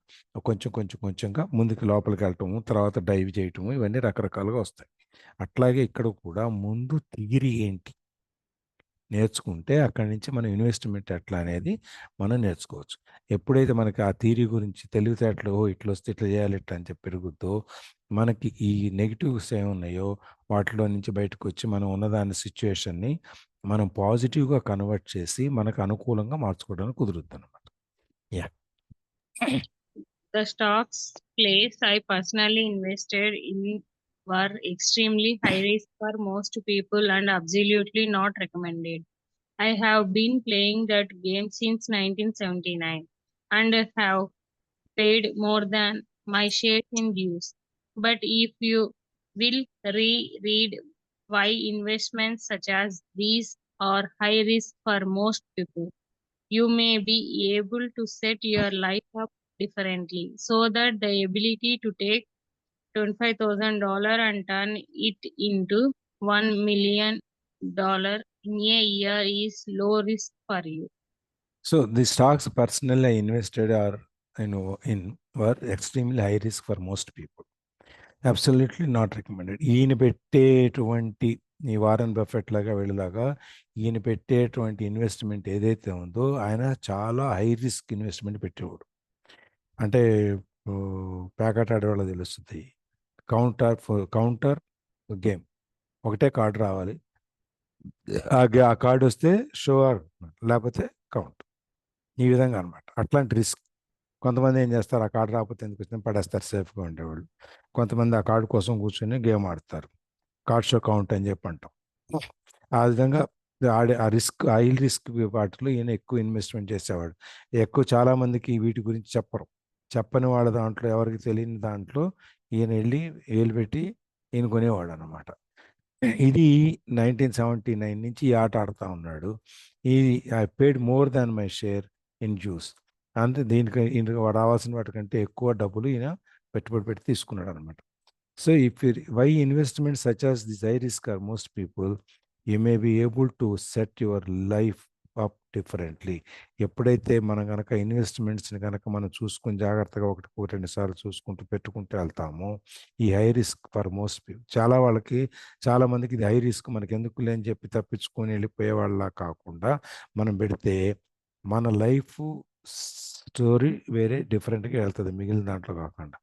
Speaker 1: కొంచెంగా ముందుకు లోపలికి వెళ్ళటము, తర్వాత డైవ్ చేయటము, ఇవన్నీ రకరకాలుగా వస్తాయి. అట్లాగే ఇక్కడ కూడా ముందు థియరీ ఏంటి నేర్చుకుంటే అక్కడి నుంచి మనం ఇన్వెస్ట్మెంట్ ఎట్లా అనేది మనం నేర్చుకోవచ్చు. ఎప్పుడైతే మనకి ఆ థియరీ గురించి తెలివితేటలు ఇట్లా వస్తే ఇట్లా చేయాలి ఇట్లా అని చెప్పి పెరుగుద్దో, మనకి ఈ నెగిటివ్స్ ఏమున్నాయో వాటిలో నుంచి బయటకు వచ్చి మనం ఉన్నదాని సిచ్యువేషన్ని మనం పాజిటివ్గా కన్వర్ట్ చేసి మనకు అనుకూలంగా మార్చుకోవడానికి కుదురుద్ది అనమాట. Yeah
Speaker 3: The stocks place I personally invested in were extremely high risk for most people and absolutely not recommended. I have been playing that game since 1979 and have paid more than my share in dues. But if you will read why investments such as these are high risk for most people, you may be able to set your life up differently, so that the ability to take $25,000 and turn it into $1 million in a year is low risk for you.
Speaker 1: So the stocks personal I invested are in were extremely high risk for most people, absolutely not recommended. ఈయన పెట్టేటువంటి ఈ Warren Buffett లాగా వీళ్ళలాగా ఈయన పెట్టేటువంటి investment ఏదైతే ఉందో ఆయన చాలా హై రిస్క్ ఇన్వెస్ట్మెంట్ పెట్టేవాడు. అంటే ప్యాకెట్ ఆడేవాళ్ళ తెలుస్తుంది. కౌంటర్ గేమ్, ఒకటే కార్డు రావాలి, ఆ కార్డు వస్తే షో ఆర్ లేకపోతే కౌంట్, ఈ విధంగా అనమాట. అట్లాంటి రిస్క్. కొంతమంది ఏం చేస్తారు, ఆ కార్డు రాకపోతే ఎందుకు వచ్చినా పడేస్తారు సేఫ్గా ఉండేవాళ్ళు. కొంతమంది ఆ కార్డు కోసం కూర్చొని గేమ్ ఆడతారు, కార్డ్ షో కౌంట్ అని చెప్పి అంటాం. ఆ విధంగా ఆ హై రిస్క్ వాటిలో ఈయన ఎక్కువ ఇన్వెస్ట్మెంట్ చేసేవాడు. చాలామందికి వీటి గురించి చెప్పని వాళ్ళ దాంట్లో, ఎవరికి తెలియని దాంట్లో ఈయన వెళ్ళి వేలు పెట్టి ఈయన కొనేవాడు అనమాట. ఇది 1979 నుంచి ఈ ఆట ఆడుతూ ఉన్నాడు. ఈ I paid more than my share in juice. అంటే ఈయనకి రావాల్సిన వాటికంటే ఎక్కువ డబ్బులు ఈయన పెట్టుబడి పెట్టి తీసుకున్నాడు అనమాట. So if why investment such as this high risk are most people, you may be able to set your life up differently. ఎప్పుడైతే మనం కనుక ఇన్వెస్ట్మెంట్స్ని కనుక మనం చూసుకొని జాగ్రత్తగా ఒకటి రెండు సార్లు చూసుకుంటూ పెట్టుకుంటూ వెళ్తామో, ఈ high risk for most people, చాలా మందికి ఇది హై రిస్క్, మనకి ఎందుకు లేని చెప్పి తప్పించుకొని వెళ్ళిపోయే వాళ్ళ కాకుండా మనం పెడితే మన లైఫ్ స్టోరీ వేరే డిఫరెంట్గా వెళ్తుంది మిగిలిన దాంట్లో కాకుండా.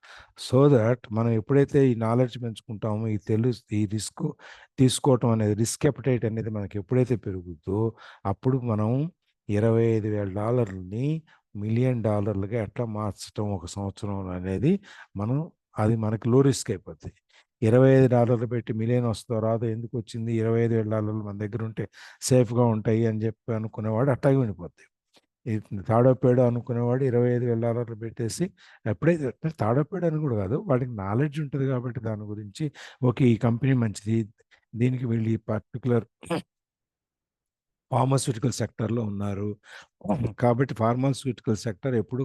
Speaker 1: సో దట్ మనం ఎప్పుడైతే ఈ నాలెడ్జ్ పెంచుకుంటామో, ఈ రిస్క్ తీసుకోవటం అనేది, రిస్క్ అపెటైట్ అనేది మనకి ఎప్పుడైతే పెరుగుతుందో అప్పుడు మనం $25,000 $1 మిలియన్ ఎట్లా మార్చడం ఒక సంవత్సరం అనేది అది మనకి లో రిస్క్ అయిపోతుంది. $25 పెట్టి మిలియన్ వస్తుందో రాదో, ఎందుకు వచ్చింది, $25,000 మన దగ్గర ఉంటే సేఫ్గా ఉంటాయి అని చెప్పి అనుకునేవాడు అట్టాగే ఉండిపోద్ది. తాడో పేడో అనుకునేవాడు $25,000 పెట్టేసి, ఎప్పుడైతే తాడో పేడో అని కూడా కాదు, వాడికి నాలెడ్జ్ ఉంటుంది కాబట్టి దాని గురించి, ఓకే ఈ కంపెనీ మంచిది, దీనికి వీళ్ళు ఈ పర్టికులర్ ఫార్మాస్యూటికల్ సెక్టర్లో ఉన్నారు కాబట్టి ఫార్మాస్యూటికల్ సెక్టర్ ఎప్పుడు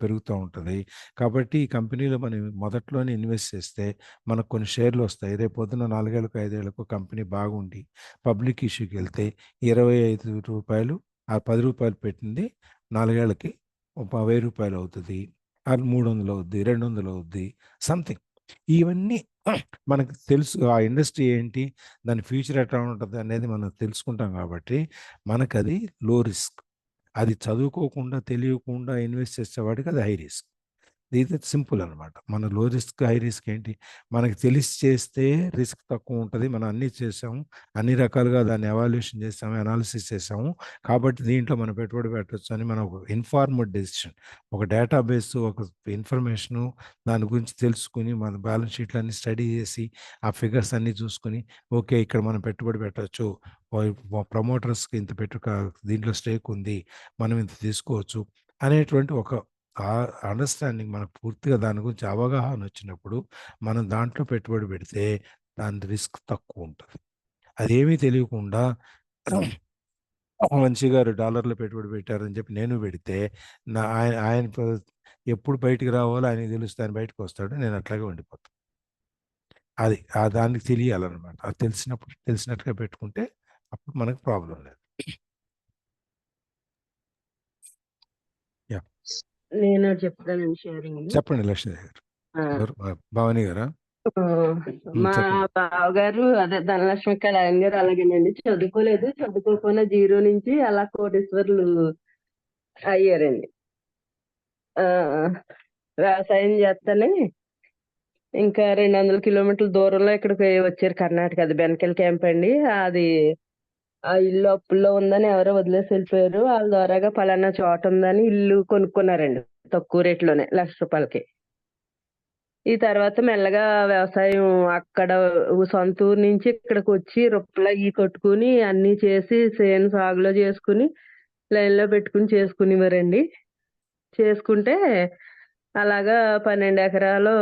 Speaker 1: పెరుగుతూ ఉంటుంది. కాబట్టి ఈ కంపెనీలో మనం మొదట్లోనే ఇన్వెస్ట్ చేస్తే మనకు కొన్ని షేర్లు వస్తాయి. రేపు పొద్దున 4 ఏళ్ళకు 5 ఏళ్ళకు కంపెనీ బాగుండి పబ్లిక్ ఇష్యూకి వెళ్తే ₹25 ఆ ₹10 పెట్టింది 4 ఏళ్ళకి ₹1000 అవుతుంది, అది 300 అవుద్ది, 200 అవుద్ది, సంథింగ్. ఇవన్నీ మనకు తెలుసు. ఆ ఇండస్ట్రీ ఏంటి, దాని ఫ్యూచర్ ఎట్లా ఉంటుంది అనేది మనం తెలుసుకుంటాం కాబట్టి మనకది లో రిస్క్. అది చదువుకోకుండా తెలియకుండా ఇన్వెస్ట్ చేసేవాడికి అది హై రిస్క్. ఇది సింపుల్ అనమాట. మన లో రిస్క్ హై రిస్క్ ఏంటి, మనకి తెలిసి చేస్తే రిస్క్ తక్కువ ఉంటుంది. మనం అన్నీ చేసాము, అన్ని రకాలుగా దాన్ని ఎవాల్యుయేషన్ చేసాము, అనాలిసిస్ చేసాము, కాబట్టి దీంట్లో మనం పెట్టుబడి పెట్టవచ్చు అని మనం ఒక ఇన్ఫార్మ్డ్ డెసిషన్, ఒక డేటాబేస్, ఒక ఇన్ఫర్మేషను దాని గురించి తెలుసుకుని, మన బ్యాలెన్స్ షీట్లన్నీ స్టడీ చేసి ఆ ఫిగర్స్ అన్నీ చూసుకుని, ఓకే ఇక్కడ మనం పెట్టుబడి పెట్టవచ్చు, ప్రమోటర్స్కి ఇంత దీంట్లో స్టేక్ ఉంది, మనం ఇంత తీసుకోవచ్చు అనేటువంటి ఒక అండర్స్టాండింగ్, మనకు పూర్తిగా దాని గురించి అవగాహన వచ్చినప్పుడు మనం దాంట్లో పెట్టుబడి పెడితే దాని రిస్క్ తక్కువ ఉంటుంది. అదేమీ తెలియకుండా మంచి గారు $1 పెట్టుబడి పెట్టారని చెప్పి నేను పెడితే ఆయన ఎప్పుడు బయటికి రావాలో ఆయనకి తెలుస్తే ఆయన బయటకు వస్తాడు, నేను అట్లాగే ఉండిపోతాను. అది దానికి తెలియాలన్నమాట. అది తెలిసినట్టుగా పెట్టుకుంటే అప్పుడు మనకు ప్రాబ్లం లేదు.
Speaker 2: నేను చెప్తానండి షేరింగ్.
Speaker 1: చెప్పండి లక్ష్మీ గారు. భవానీ గారా?
Speaker 2: మా
Speaker 1: చెప్పండి.
Speaker 2: బావగారు అదే ధనలక్ష్మి కళ్యాణ్ గారు అలాగేనండి, చదువుకోలేదు, చదువుకోకుండా 0 నుంచి అలా కోటీశ్వరులు అయ్యారండి. వ్యవసాయం చేస్తేనే ఇంకా 200 కిలోమీటర్ల దూరంలో ఇక్కడికి వచ్చారు, కర్ణాటక. అది బెనకల్ క్యాంప్ అండి. అది ఆ ఇల్లు అప్పుల్లో ఉందని ఎవరో వదిలేసి వెళ్ళిపోయారు. వాళ్ళ ద్వారాగా పలానా చోట ఉందని ఇల్లు కొనుక్కున్నారండి, తక్కువ రేట్లోనే, ₹1,00,000. ఈ తర్వాత మెల్లగా వ్యవసాయం అక్కడ సొంత ఊరు నుంచి ఇక్కడికి వచ్చి రొప్పలు అవి కొట్టుకుని అన్ని చేసి చేను సాగులో చేసుకుని లైన్లో పెట్టుకుని చేసుకునేవారండి. చేసుకుంటే అలాగా 12 ఎకరాలు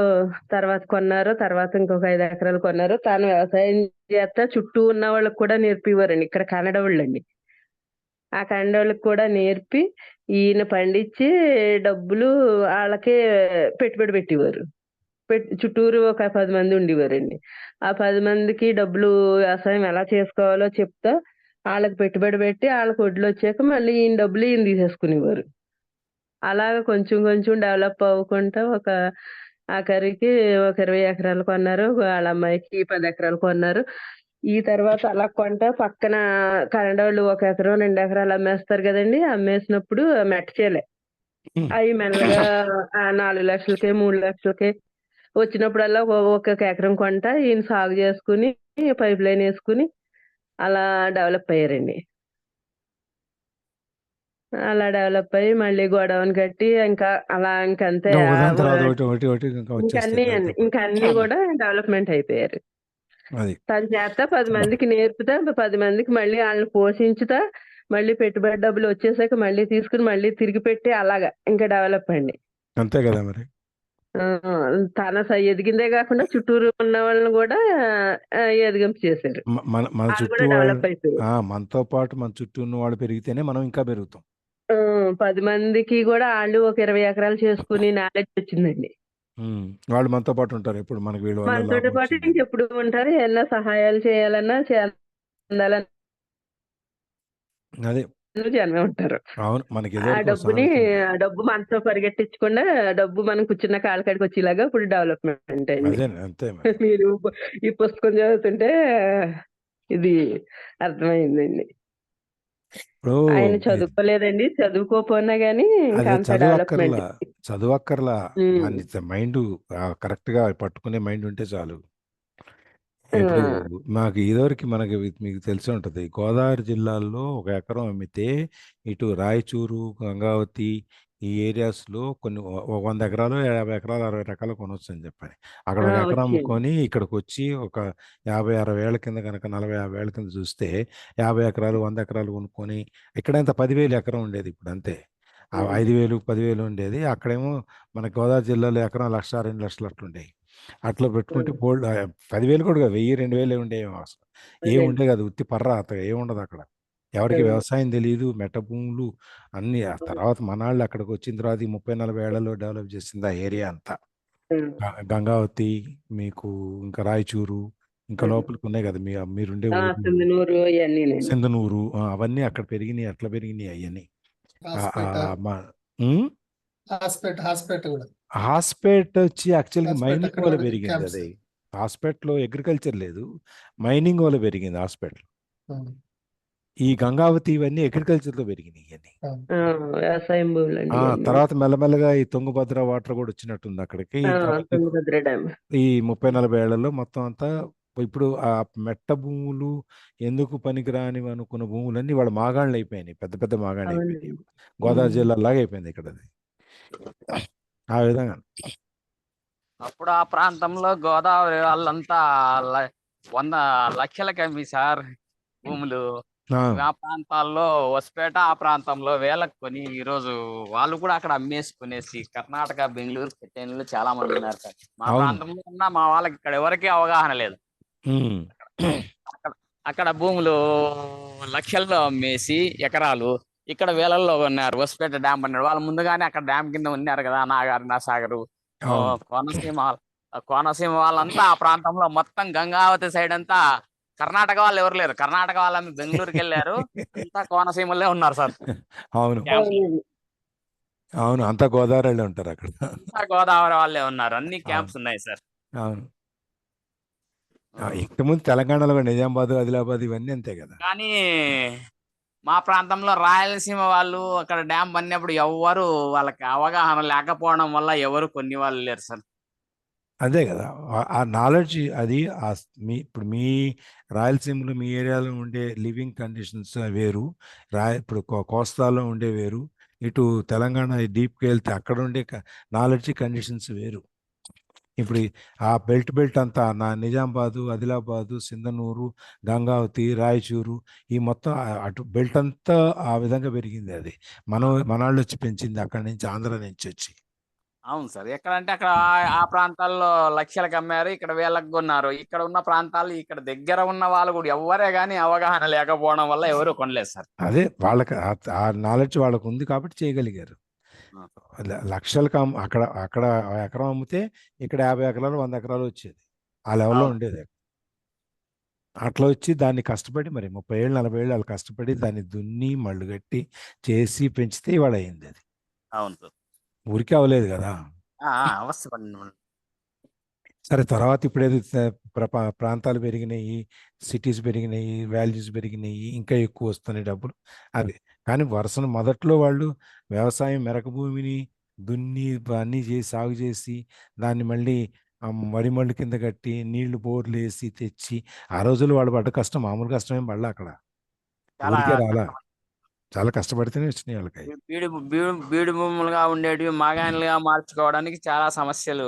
Speaker 2: తర్వాత కొన్నారు. తర్వాత ఇంకొక 5 ఎకరాలు కొన్నారు. తాను వ్యవసాయం చేస్తా చుట్టూ ఉన్న వాళ్ళకి కూడా నేర్పివారండి. ఇక్కడ కన్నడ వాళ్ళండి. ఆ కన్నడ వాళ్ళకి కూడా నేర్పి ఈయన పండించి డబ్బులు వాళ్ళకే పెట్టుబడి పెట్టేవారు. చుట్టూరు ఒక 10 మంది ఉండేవారండి. ఆ 10 మందికి డబ్బులు వ్యవసాయం ఎలా చేసుకోవాలో చెప్తా వాళ్ళకి పెట్టుబడి పెట్టి వాళ్ళకి వడ్లు వచ్చాక మళ్ళీ ఈయన డబ్బులు ఈయన తీసేసుకునేవారు. అలాగ కొంచెం కొంచెం డెవలప్ అవ్వకుంటా ఆఖరికి ఒక 20 ఎకరాలు కొన్నారు. వాళ్ళ అమ్మాయికి 10 ఎకరాలు కొన్నారు. ఈ తర్వాత అలా కొంటా పక్కన కన్నడ వాళ్ళు 1 ఎకరం 2 ఎకరాలు అమ్మేస్తారు కదండి. అమ్మేసినప్పుడు మెట్ట చేలే అవి మెల్లగా 4 లక్షలకి 3 లక్షలకి వచ్చినప్పుడల్లా ఒక్కొక్క ఎకరం కొంటా ఈయన సాగు చేసుకుని పైప్ లైన్ వేసుకుని అలా డెవలప్ అయ్యారండి. అలా డెవలప్ అయ్యి మళ్ళీ గోడౌన్ కట్టి ఇంకా అలా ఇంకంతే
Speaker 1: ఒకదాని తర్వాత ఒకటి ఇంకా వచ్చేస్తాయి.
Speaker 2: ఇంకా అన్ని కూడా డెవలప్మెంట్ అయిపోయారు.
Speaker 1: అది
Speaker 2: తన చేత 10 మందికి నేర్పుతా, 10 మందికి మళ్ళీ వాళ్ళని పోషించుతా, మళ్ళీ పెట్టుబడి డబ్బులు వచ్చేసాక మళ్ళీ తీసుకుని మళ్ళీ తిరిగి పెట్టి అలాగా ఇంకా డెవలప్ అండి.
Speaker 1: అంతే కదా మరి.
Speaker 2: ఆ, ఎదిగిందే కాకుండా చుట్టూరు ఉన్న వాళ్ళని కూడా ఎదిగింపు చేశారు.
Speaker 1: మన
Speaker 2: వాళ్ళు
Speaker 1: చుట్టూ
Speaker 2: కూడా
Speaker 1: వాళ్ళు
Speaker 2: డెవలప్ అయిపోయారు.
Speaker 1: మనతో పాటు మన చుట్టూ ఉన్న వాళ్ళు పెరిగితేనే మనం ఇంకా పెరుగుతాం.
Speaker 2: 10 మందికి కూడా వాళ్ళు ఒక 20 ఎకరాలు చేసుకుని నాలెడ్జ్ వచ్చిందండి.
Speaker 1: వాళ్ళు మనతో పాటు ఉంటారు. ఎప్పుడు మనకి వీళ్ళ వల్ల
Speaker 2: మనతోటి
Speaker 1: లాభం
Speaker 2: పాటు
Speaker 1: వచ్చింది.
Speaker 2: ఇంకెప్పుడు ఉంటారు, ఏమన్నా సహాయాలు చేయాలన్నా చెందాలన్నా
Speaker 1: అదే
Speaker 2: జనమే ఉంటారు.
Speaker 1: అవును. మనకి
Speaker 2: ఆ
Speaker 1: ఎదువరకు ఒక
Speaker 2: డబ్బుని
Speaker 1: సామెత ఉంది.
Speaker 2: ఆ డబ్బు మనతో పరిగెట్టించకుండా డబ్బు మనం కూర్చున్న కాళ్ళ కాడికి వచ్చేలాగా ఇప్పుడు డెవలప్మెంట్ అయింది.
Speaker 1: అదే అంతే మరి.
Speaker 2: మీరు ఈ పుస్తకం చదువుతుంటే ఇది అర్థమైందండి.
Speaker 1: ఇప్పుడు
Speaker 2: ఆయన
Speaker 1: మీరు
Speaker 2: చదువుకోలేదండి, చదువుకోపోయినా గానీ ఇంకా
Speaker 1: అదే
Speaker 2: అంత డెవలప్మెంట్.
Speaker 1: చదువక్కర్లా
Speaker 2: ఉమ్.
Speaker 1: దాన్ని మైండ్ కరెక్ట్గా పట్టుకునే మైండ్ ఉంటే చాలు.
Speaker 2: ఆ,
Speaker 1: ఇప్పుడు మాకు ఇదివరకు మీకు తెలిసి ఉంటుంది, గోదావరి జిల్లాలో ఒక ఎకరం అమ్మితే ఇటు రాయచూరు, గంగావతి ఈ ఏరియాస్లో కొన్ని 100 ఎకరాలు, 50 ఎకరాలు, 60 ఎకరాలు కొనవచ్చు అని చెప్పని అక్కడ ఒక ఎకరం
Speaker 2: వచ్చేయండి.
Speaker 1: అమ్ముకొని ఇక్కడికి వచ్చి ఒక 50-60 ఏళ్ల కింద కనుక 40-50 ఏళ్ల కింద చూస్తే 50 ఎకరాలు, 100 ఎకరాలు కొనుక్కొని ఇక్కడ ఎంత 10,000 ఎకరం ఉండేది, ఇప్పుడు అంతే 5,000, 10,000 ఉండేది. అక్కడేమో మన గోదావరి జిల్లాలో ఎకరం 1,00,000, 2 లక్షలు అట్లుండేవి. అట్లా పెట్టుకుంటే బోల్డ్ 10,000 కూడా కాదు, 1,000, 2,000 ఉండేవి అసలు. ఏం
Speaker 2: అదే.
Speaker 1: ఉండే కాదు, ఉత్తి పర్ర అత ఏముండదు అక్కడ. ఎవరికి వ్యవసాయం తెలియదు, మెట్ట భూములు అన్ని. ఆ తర్వాత మనాళ్ళు అక్కడికి వచ్చిన తర్వాత ఈ 30-40 ఏళ్లలో డెవలప్ చేసింది ఆ ఏరియా అంతా. గంగావతి మీకు, ఇంకా రాయచూరు, ఇంకా లోపలికి ఉన్నాయి కదా మీరుండే ఊర్లు,
Speaker 2: సింధనూరు ఇవన్నీ.
Speaker 1: సింధనూరు, అవన్నీ అక్కడ పెరిగినాయి, అట్లా పెరిగినాయి అవన్నీ.
Speaker 4: హాస్పేట
Speaker 1: మా ఉమ్?
Speaker 4: హాస్పేట కూడా
Speaker 1: హాస్పేట్ వచ్చి యాక్చువల్గా
Speaker 4: హాస్పేట
Speaker 1: మైనింగ్
Speaker 4: అక్కడ
Speaker 1: వల్ల
Speaker 4: కూడా
Speaker 1: పెరిగింది.
Speaker 4: క్యాంప్స్.
Speaker 1: అది హాస్పేట్లో అగ్రికల్చర్ లేదు, మైనింగ్ వల్ల పెరిగింది హాస్పేట్. ఈ గంగావతి ఇవన్నీ అగ్రికల్చర్లో పెరిగినాయి ఇవన్నీ.
Speaker 2: వ్యవసాయం భూములు అండి
Speaker 1: తర్వాత మెల్లమెల్లగా ఈ తుంగభద్ర వాటర్ కూడా వచ్చినట్టుంది అక్కడికి. తర్వాత
Speaker 2: తుంగభద్ర డ్యామ్.
Speaker 1: ఈ 30-40 ఏళ్లలో మొత్తం అంతా ఇప్పుడు ఆ మెట్ట భూములు ఎందుకు పనికిరాని అనుకున్న భూములన్నీ వాళ్ళ మాగాళ్ళు అయిపోయినాయి, పెద్ద పెద్ద మాగాళ్ళు అయిపోయినాయి. గోదావరి జిల్లా లాగా అయిపోయింది ఇక్కడ అది. ఆ విధంగా
Speaker 5: అప్పుడు ఆ ప్రాంతంలో గోదావరి వాళ్ళంతా 100 లక్షలకి అమ్మి సార్ భూములు. ఆ ప్రాంతాల్లో వస్పేట ఆ ప్రాంతంలో వేలకు కొని ఈరోజు వాళ్ళు కూడా అక్కడ అమ్మేసుకునేసి కర్ణాటక, బెంగళూరు, చెన్నైలో చాలా మంది ఉన్నారు సార్. మా ప్రాంతంలో ఉన్న మా వాళ్ళకి ఇక్కడ ఎవరికీ అవగాహన లేదు. అక్కడ భూములు లక్షల్లో అమ్మేసి ఎకరాలు ఇక్కడ వేలల్లో ఉన్నారు. వస్పేట డ్యామ్ అన్నాడు, వాళ్ళు ముందుగానే అక్కడ డ్యామ్ కింద ఉన్నారు కదా, నాగార్జున సాగరు, కోనసీమ వాళ్ళంతా ఆ ప్రాంతంలో మొత్తం గంగావతి సైడ్ అంతా కర్ణాటక వాళ్ళు ఎవరు లేరు. కర్ణాటక వాళ్ళని బెంగళూరుకి వెళ్ళారు, అంతా కోనసీమలో ఉన్నారు సార్.
Speaker 1: అవును అవును, అంతా గోదావరి ఉంటారు అక్కడ.
Speaker 5: అంతా గోదావరి వాళ్ళే ఉన్నారు, అన్ని క్యాంప్స్ ఉన్నాయి సార్.
Speaker 1: అవును, ఇంతకుముందు తెలంగాణలో నిజామాబాద్, ఆదిలాబాద్ ఇవన్నీ అంతే కదా.
Speaker 5: కానీ మా ప్రాంతంలో రాయలసీమ వాళ్ళు అక్కడ డ్యామ్ పడినప్పుడు ఎవరు వాళ్ళకి అవగాహన లేకపోవడం వల్ల ఎవరు కొన్ని వాళ్ళు లేరు సార్.
Speaker 1: అదే కదా, ఆ నాలెడ్జ్ అది. ఇప్పుడు మీ రాయలసీమలో మీ ఏరియాలో ఉండే లివింగ్ కండిషన్స్ వేరు, ఇప్పుడు కోస్తాలో ఉండే వేరు, ఇటు తెలంగాణ డీప్కి వెళ్తే అక్కడ ఉండే నాలెడ్జ్ కండిషన్స్ వేరు. ఇప్పుడు ఆ బెల్ట్ అంతా నిజామాబాదు, ఆదిలాబాదు, సింధనూరు, గంగావతి, రాయచూరు ఈ మొత్తం అటు బెల్ట్ అంతా ఆ విధంగా పెరిగింది. అది మనాళ్ళు వచ్చి పెంచింది అక్కడి నుంచి, ఆంధ్ర నుంచి వచ్చి.
Speaker 5: అవును సార్, ఎక్కడంటే అక్కడ ఆ ప్రాంతాల్లో లక్షలకు అమ్మారు, ఇక్కడ వేలకు కొన్నారు. ఇక్కడ ఉన్న ప్రాంతాలు ఇక్కడ దగ్గర ఉన్న వాళ్ళు కూడా ఎవరే కానీ అవగాహన లేకపోవడం వల్ల ఎవరు కొనలేదు సార్.
Speaker 1: అదే వాళ్ళకి ఆ నాలెడ్జ్ వాళ్ళకు ఉంది కాబట్టి చేయగలిగారు. లక్షలకు అక్కడ ఎకరం అమ్మితే ఇక్కడ 50 ఎకరాలు, 100 ఎకరాలు వచ్చేది, ఆ లెవెల్లో ఉండేది. అట్లా వచ్చి దాన్ని కష్టపడి మరి 30 ఏళ్ళు, 40 ఏళ్ళు వాళ్ళు కష్టపడి దాన్ని దున్ని మళ్ళు కట్టి చేసి పెంచితే ఇవాళ అయింది అది.
Speaker 5: అవును సార్,
Speaker 1: ఊరికే అవ్వలేదు కదా. సరే, తర్వాత ఇప్పుడు ఏదైతే ప్రాంతాలు పెరిగినాయి, సిటీస్ పెరిగినాయి, వాల్యూస్ పెరిగినాయి, ఇంకా ఎక్కువ వస్తున్నాయి డబ్బులు అవి. కానీ వరుసను మొదట్లో వాళ్ళు వ్యవసాయం మెరక భూమిని దున్ని అన్నీ చేసి సాగు చేసి దాన్ని మళ్ళీ వరి మళ్ళు కింద కట్టి నీళ్లు బోర్లు వేసి తెచ్చి ఆ రోజుల్లో వాళ్ళు పడ్డ కష్టం మామూలు కష్టమేం పడలే అక్కడ, ఊరికే రాలా, చాలా కష్టపడితేనే వచ్చినాయి వాళ్ళకి.
Speaker 5: బీడు భూములుగా ఉండేటివి మాగాణులుగా మార్చుకోవడానికి చాలా సమస్యలు,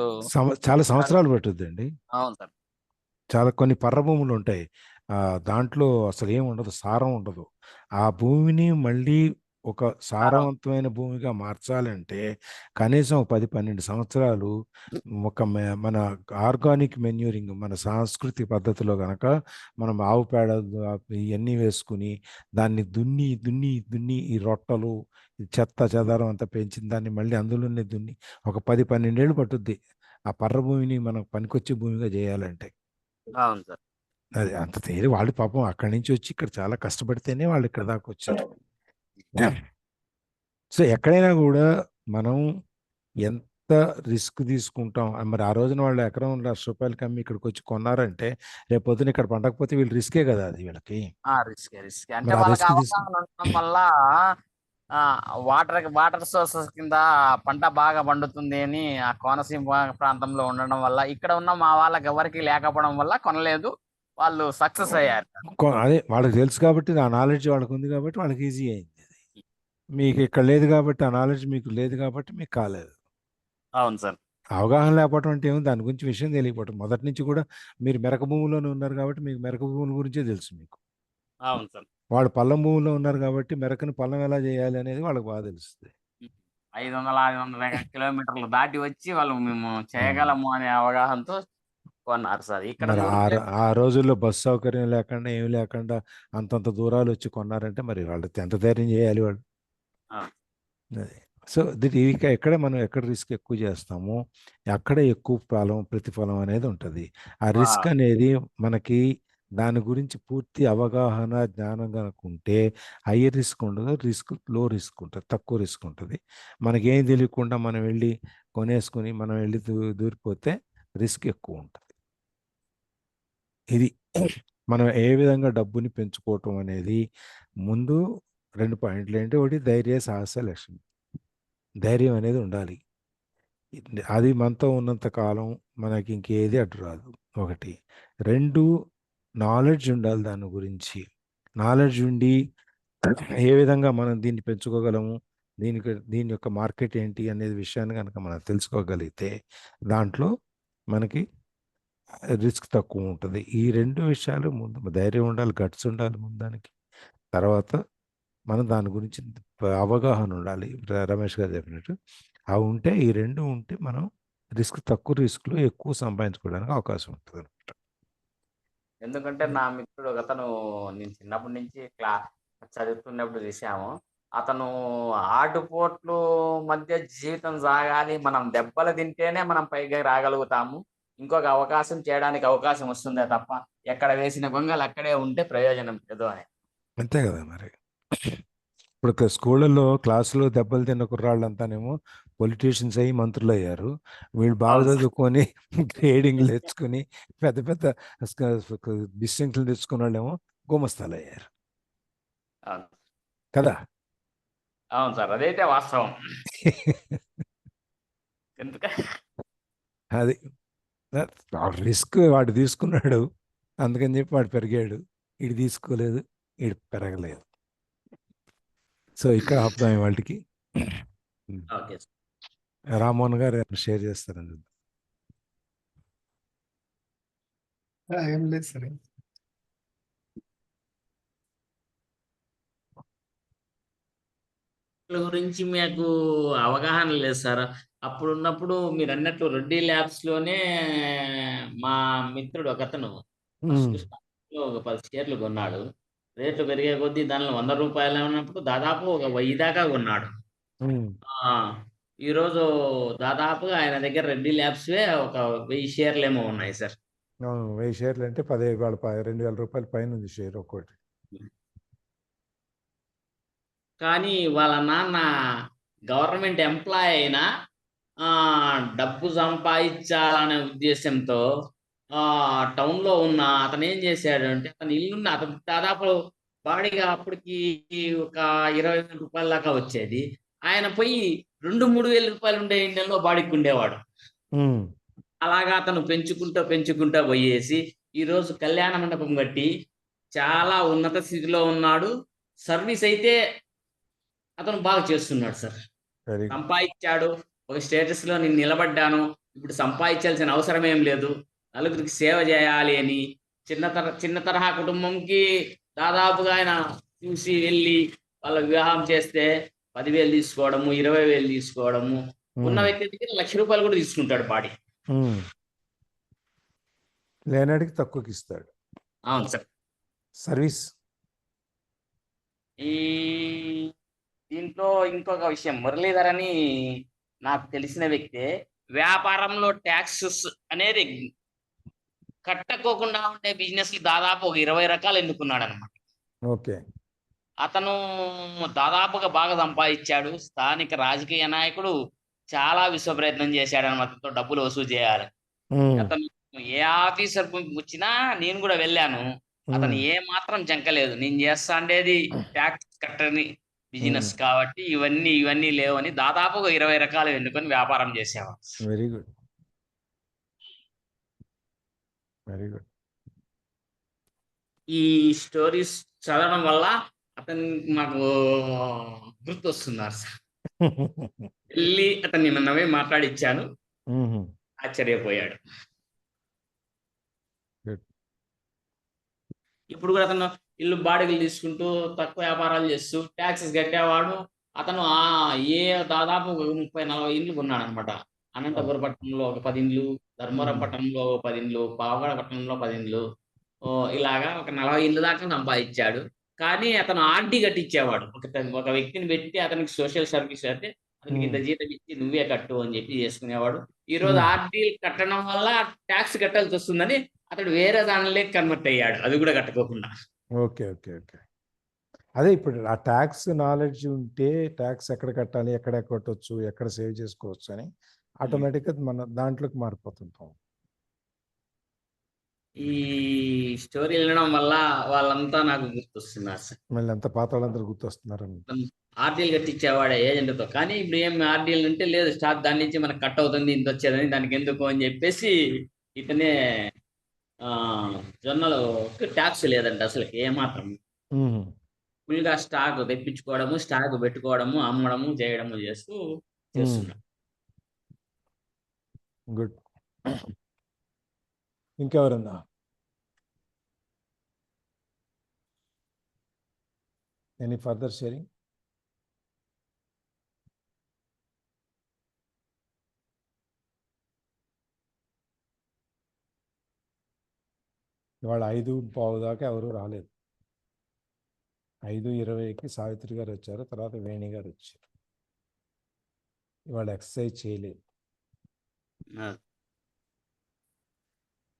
Speaker 1: చాలా సంవత్సరాలు పట్టుద్దండి.
Speaker 5: అవును సార్,
Speaker 1: చాలా కొన్ని పర్ర భూములు ఉంటాయి, దాంట్లో అసలు ఏం ఉండదు, సారం ఉండదు. ఆ భూమిని మళ్ళీ ఒక సారవంతమైన భూమిగా మార్చాలంటే కనీసం 10-12 సంవత్సరాలు మన ఆర్గానిక్ మెన్యూరింగ్ మన సాంస్కృతిక పద్ధతిలో గనక మనం ఆవు పేడ ఇవన్నీ వేసుకుని దాన్ని దున్ని దున్ని దున్ని ఈ రొట్టలు ఈ చెత్త చెదారం అంతా పెంచిన దాన్ని మళ్ళీ అందులోనే దున్ని ఒక 10-12 ఏళ్ళు పట్టుద్ది ఆ పర్ర భూమిని మనం పనికొచ్చే భూమిగా చేయాలంటే.
Speaker 5: అవును సార్.
Speaker 1: అది అంత తేలి వాళ్ళు పాపం అక్కడి నుంచి వచ్చి ఇక్కడ చాలా కష్టపడితేనే వాళ్ళు ఇక్కడ దాకా వచ్చారు. సో ఎక్కడైనా కూడా మనం ఎంత రిస్క్ తీసుకుంటాం మరి ఆ రోజున వాళ్ళు ఎకరం ₹1,00,000 అమ్మి ఇక్కడికి వచ్చి కొన్నారంటే రేపు పొద్దున ఇక్కడ పండకపోతే వీళ్ళు రిస్కే కదా అది వీళ్ళకి.
Speaker 5: రిస్క్ అంటే
Speaker 1: మరి ఆ
Speaker 5: వాళ్ళకి
Speaker 1: రిస్క్
Speaker 5: అవగాహన ఉండడం వల్ల వాటర్ సోర్సెస్ కింద పంట బాగా పండుతుంది అని ఆ కోనసీమ ప్రాంతంలో ఉండడం వల్ల ఇక్కడ ఉన్న మా వాళ్ళకి ఎవరికి లేకపోవడం వల్ల కొనలేదు, వాళ్ళు సక్సెస్ అయ్యారు.
Speaker 1: అదే వాళ్ళకి తెలుసు కాబట్టి ఆ నాలెడ్జ్ వాళ్ళకి ఉంది కాబట్టి వాళ్ళకి ఈజీ అయింది. మీకు ఇక్కడ లేదు కాబట్టి ఆ నాలెడ్జ్ మీకు లేదు కాబట్టి మీకు కాలేదు.
Speaker 5: అవును సార్.
Speaker 1: అవగాహన లేకపోవడం అంటే ఏమో దాని గురించి విషయం తెలియకపోవటం. మొదటి నుంచి కూడా మీరు మెరక భూమిలోనే ఉన్నారు కాబట్టి మీకు మెరక భూముల గురించే తెలుసు మీకు.
Speaker 5: అవును సార్.
Speaker 1: వాళ్ళు పల్లం భూమిలో ఉన్నారు కాబట్టి మెరకని పల్లం ఎలా చేయాలి అనేది వాళ్ళకి బాగా తెలుస్తుంది.
Speaker 5: 500-600 కిలోమీటర్లు దాటి వచ్చి వాళ్ళు మేము చేయగలము అనే అవగాహనతో కొన్నారు సార్. ఇక్కడ
Speaker 1: మరి ఆ రోజుల్లో బస్సు సౌకర్యం లేకుండా ఏమి లేకుండా అంతంత దూరాలు వచ్చి కొన్నారంటే మరి వాళ్ళు ఎంత ధైర్యం చేయాలి వాళ్ళు. అది సో ఎక్కడ మనం ఎక్కడ రిస్క్ ఎక్కువ చేస్తామో అక్కడ ఎక్కువ ప్రతిఫలం అనేది ఉంటుంది. ఆ రిస్క్ అనేది మనకి దాని గురించి పూర్తి అవగాహన జ్ఞానం కనుక ఉంటే హై రిస్క్ ఉండదు, లో రిస్క్ ఉంటుంది, తక్కువ రిస్క్ ఉంటుంది. మనకేం తెలియకుండా మనం వెళ్ళి కొనేసుకుని మనం వెళ్ళి దూరిపోతే రిస్క్ ఎక్కువ ఉంటుంది. ఇది మనం ఏ విధంగా డబ్బుని పెంచుకోవటం అనేది ముందు 2 పాయింట్లు ఏంటి, ఒకటి ధైర్య సాహస లక్ష్యం. ధైర్యం అనేది ఉండాలి. అది మనతో ఉన్నంత కాలం మనకి ఇంకేది అడ్డు రాదు. 1. 2 నాలెడ్జ్ ఉండాలి దాని గురించి. నాలెడ్జ్ ఉండి ఏ విధంగా మనం దీన్ని పెంచుకోగలము, దీని యొక్క మార్కెట్ ఏంటి అనేది విషయాన్ని కనుక మనం తెలుసుకోగలిగితే దాంట్లో మనకి రిస్క్ తక్కువ ఉంటుంది. ఈ 2 విషయాలు ముందు ధైర్యం ఉండాలి, గట్స్ ఉండాలి ముందు దానికి. తర్వాత మనం దాని గురించి అవగాహన ఉండాలి. రమేష్ గారు చెప్పినట్టు అవి ఉంటే, ఈ 2 ఉంటే మనం తక్కువ రిస్క్లో ఎక్కువ సంపాదించుకోవడానికి అవకాశం ఉంటుంది అనమాట.
Speaker 5: ఎందుకంటే నా మిత్రుడు ఒకతను నేను చిన్నప్పటి నుంచి చదువుతున్నప్పుడు చూసాము. అతను ఆటుపోట్లు మధ్య జీవితం సాగాలి, మనం దెబ్బలు తింటేనే మనం పైగా రాగలుగుతాము, ఇంకొక అవకాశం చేయడానికి అవకాశం వస్తుందే తప్ప ఎక్కడ వేసిన గొంగలు అక్కడే ఉంటే ప్రయోజనం లేదు అని.
Speaker 1: అంతే కదా మరి. ఇప్పుడు స్కూళ్ళల్లో క్లాసులో దెబ్బలు తిన్న కుర్రాళ్ళంతానేమో పొలిటీషియన్స్ అయ్యి మంత్రులు అయ్యారు. వీళ్ళు బాగా చదువుకొని గ్రేడింగ్లు తెచ్చుకొని పెద్ద పెద్ద డిస్టింక్షన్లు తెచ్చుకున్న వాళ్ళేమో గుమస్తాలు అయ్యారు కదా.
Speaker 5: అవును సార్, అదైతే వాస్తవం.
Speaker 1: అది రిస్క్ వాడు తీసుకున్నాడు, అందుకని చెప్పి వాడు పెరిగాడు. వీడు తీసుకోలేదు, వీడు పెరగలేదు. సో ఇక్కడ ఆపుదాం వాళ్ళకి. రామ్మోహన్ గారు షేర్ చేస్తారండి.
Speaker 4: ఏం లేదు సార్.
Speaker 5: గురించి మీకు అవగాహన లేదు సార్. అప్పుడు ఉన్నప్పుడు మీరు అన్నట్లు రెడ్డి ల్యాబ్స్ లోనే మా మిత్రుడు ఒకతను ఒక 10 షేర్లు కొన్నాడు. రేట్లు పెరిగే కొద్దీ దానిలో ₹100 ఉన్నప్పుడు దాదాపు ఒక 1000 దాకా కొన్నాడు. ఈరోజు దాదాపుగా ఆయన దగ్గర రెడ్డి ల్యాబ్స్ ఒక 1000 షేర్లు ఏమో ఉన్నాయి సార్.
Speaker 1: 1000 షేర్లు అంటే ₹2,000 పైన ఉంది షేర్ ఒక్కోటి.
Speaker 5: కానీ వాళ్ళ నాన్న గవర్నమెంట్ ఎంప్లాయ్ అయినా డబ్బు సంపాదించాలనే ఉద్దేశంతో టౌన్లో ఉన్న అతను ఏం చేశాడు అంటే, అతను ఇల్లున్న అతను దాదాపు బాడీగా అప్పటికి ఒక ₹20,000 దాకా వచ్చేది. ఆయన పోయి ₹2,000-3,000 ఉండే ఇండియన్లో బాడీకి ఉండేవాడు. అలాగా అతను పెంచుకుంటూ పోయేసి ఈరోజు కళ్యాణ మండపం కట్టి చాలా ఉన్నత స్థితిలో ఉన్నాడు. సర్వీస్ అయితే అతను బాగా చేస్తున్నాడు సార్. సంపాదించాడు, ఒక స్టేటస్లో నేను నిలబడ్డాను, ఇప్పుడు సంపాదించాల్సిన అవసరం ఏం లేదు, నలుగురికి సేవ చేయాలి అని చిన్న తరహా కుటుంబంకి దాదాపుగా ఆయన చూసి వెళ్ళి వాళ్ళ వివాహం చేస్తే 10,000 తీసుకోవడము, 20,000 తీసుకోవడము, ఉన్న వ్యక్తి దగ్గర ₹1,00,000 కూడా తీసుకుంటాడు బాడీ.
Speaker 1: లేనాడికి తక్కువకి ఇస్తాడు.
Speaker 5: అవును సార్.
Speaker 1: సర్వీస్
Speaker 5: ఈ దీంట్లో ఇంకొక విషయం, మురళీధర్ అని నాకు తెలిసిన వ్యక్తే వ్యాపారంలో ట్యాక్సెస్ అనేది కట్టకోకుండా ఉండే బిజినెస్ దాదాపు ఒక 20 రకాలు ఎన్నుకున్నాడు అనమాట.
Speaker 1: ఓకే.
Speaker 5: అతను దాదాపుగా బాగా సంపాదించాడు. స్థానిక రాజకీయ నాయకుడు చాలా విశ్వ ప్రయత్నం చేశాడు అనమాట, డబ్బులు వసూలు చేయాలి. అతను ఏ ఆఫీసర్ వచ్చినా నేను కూడా వెళ్ళాను. అతను ఏ మాత్రం జంకలేదు. నేను చేస్తా ఉండేది ట్యాక్స్ కట్టని బిజినెస్ కాబట్టి ఇవన్నీ లేవని దాదాపుగా 20 రకాలు ఎన్నుకొని వ్యాపారం చేసేవాడు.
Speaker 1: Very good, very good.
Speaker 5: ఈ స్టోరీస్ చదవడం వల్ల అతను మాకు గుర్తొస్తున్నారు సార్. వెళ్ళి అతన్ని నిన్నవే మాట్లాడిచ్చాను, ఆశ్చర్యపోయాడు. ఇప్పుడు కూడా అతను ఇల్లు బాడిగలు తీసుకుంటూ తక్కువ వ్యాపారాలు చేస్తూ ట్యాక్సెస్ కట్టేవాడు. అతను ఏ దాదాపు 30-40 ఇండ్లు కొన్నాడు అనమాట. అనంతపురం పట్టణంలో ఒక 10 ఇండ్లు, ధర్మవరం పట్టణంలో 10 ఇండ్లు, పావగడ పట్టణంలో 10 ఇండ్లు, ఇలాగా ఒక 40 ఇండ్ల దాకా సంపాదించాడు. కానీ అతను ఆర్డీ కట్టించేవాడు. ఒక వ్యక్తిని పెట్టి అతనికి సోషల్ సర్వీస్ అంటే అతనికి ఇంత జీతం ఇచ్చి నువ్వే కట్టు అని చెప్పి చేసుకునేవాడు. ఈ రోజు ఆర్డీ కట్టడం వల్ల ట్యాక్స్ కట్టాల్సి వస్తుందని అతడు వేరే దానిలో కన్వర్ట్ అయ్యాడు, అది కూడా కట్టుకోకుండా.
Speaker 1: Okay, okay, okay. అదే ఇప్పుడు ఆ ట్యాక్స్ నాలెడ్జ్ ఉంటే ట్యాక్స్ ఎక్కడ కట్టాలి, ఎక్కడ కొట్టవచ్చు, ఎక్కడ సేవ్ చేసుకోవచ్చు అని ఆటోమేటిక్గా మన దాంట్లోకి మారిపోతుంటాం.
Speaker 5: ఈ స్టోరీ వినడం వల్ల వాళ్ళంతా నాకు గుర్తొస్తున్నారు సార్.
Speaker 1: మళ్ళీ అంత పాత వాళ్ళందరూ గుర్తొస్తున్నారని.
Speaker 5: ఆర్డీలు కట్టించేవాడే ఏజెంట్తో, కానీ ఇప్పుడు ఏం ఆర్డీలు అంటే లేదు, స్టాక్ దాని నుంచి మనకు కట్ అవుతుంది, ఇంత వచ్చేదని, దానికి ఎందుకు అని చెప్పేసి ఇతనే జొన్నలు ట్యాక్స్ లేదంట అసలు ఏమాత్రం. ఫుల్గా స్టాక్ తెప్పించుకోవడము, స్టాక్ పెట్టుకోవడము, అమ్మడము, చేయడము చేస్తున్నాడు.
Speaker 1: గుడ్. ఇంకెవరన్నా? Any further sharing? ఇవాళ 5:15 దాకా ఎవరు రాలేదు. 5:20కి సావిత్రి గారు వచ్చారు, తర్వాత వేణి గారు వచ్చారు. ఇవాళ ఎక్సర్సైజ్ చేయలేదు.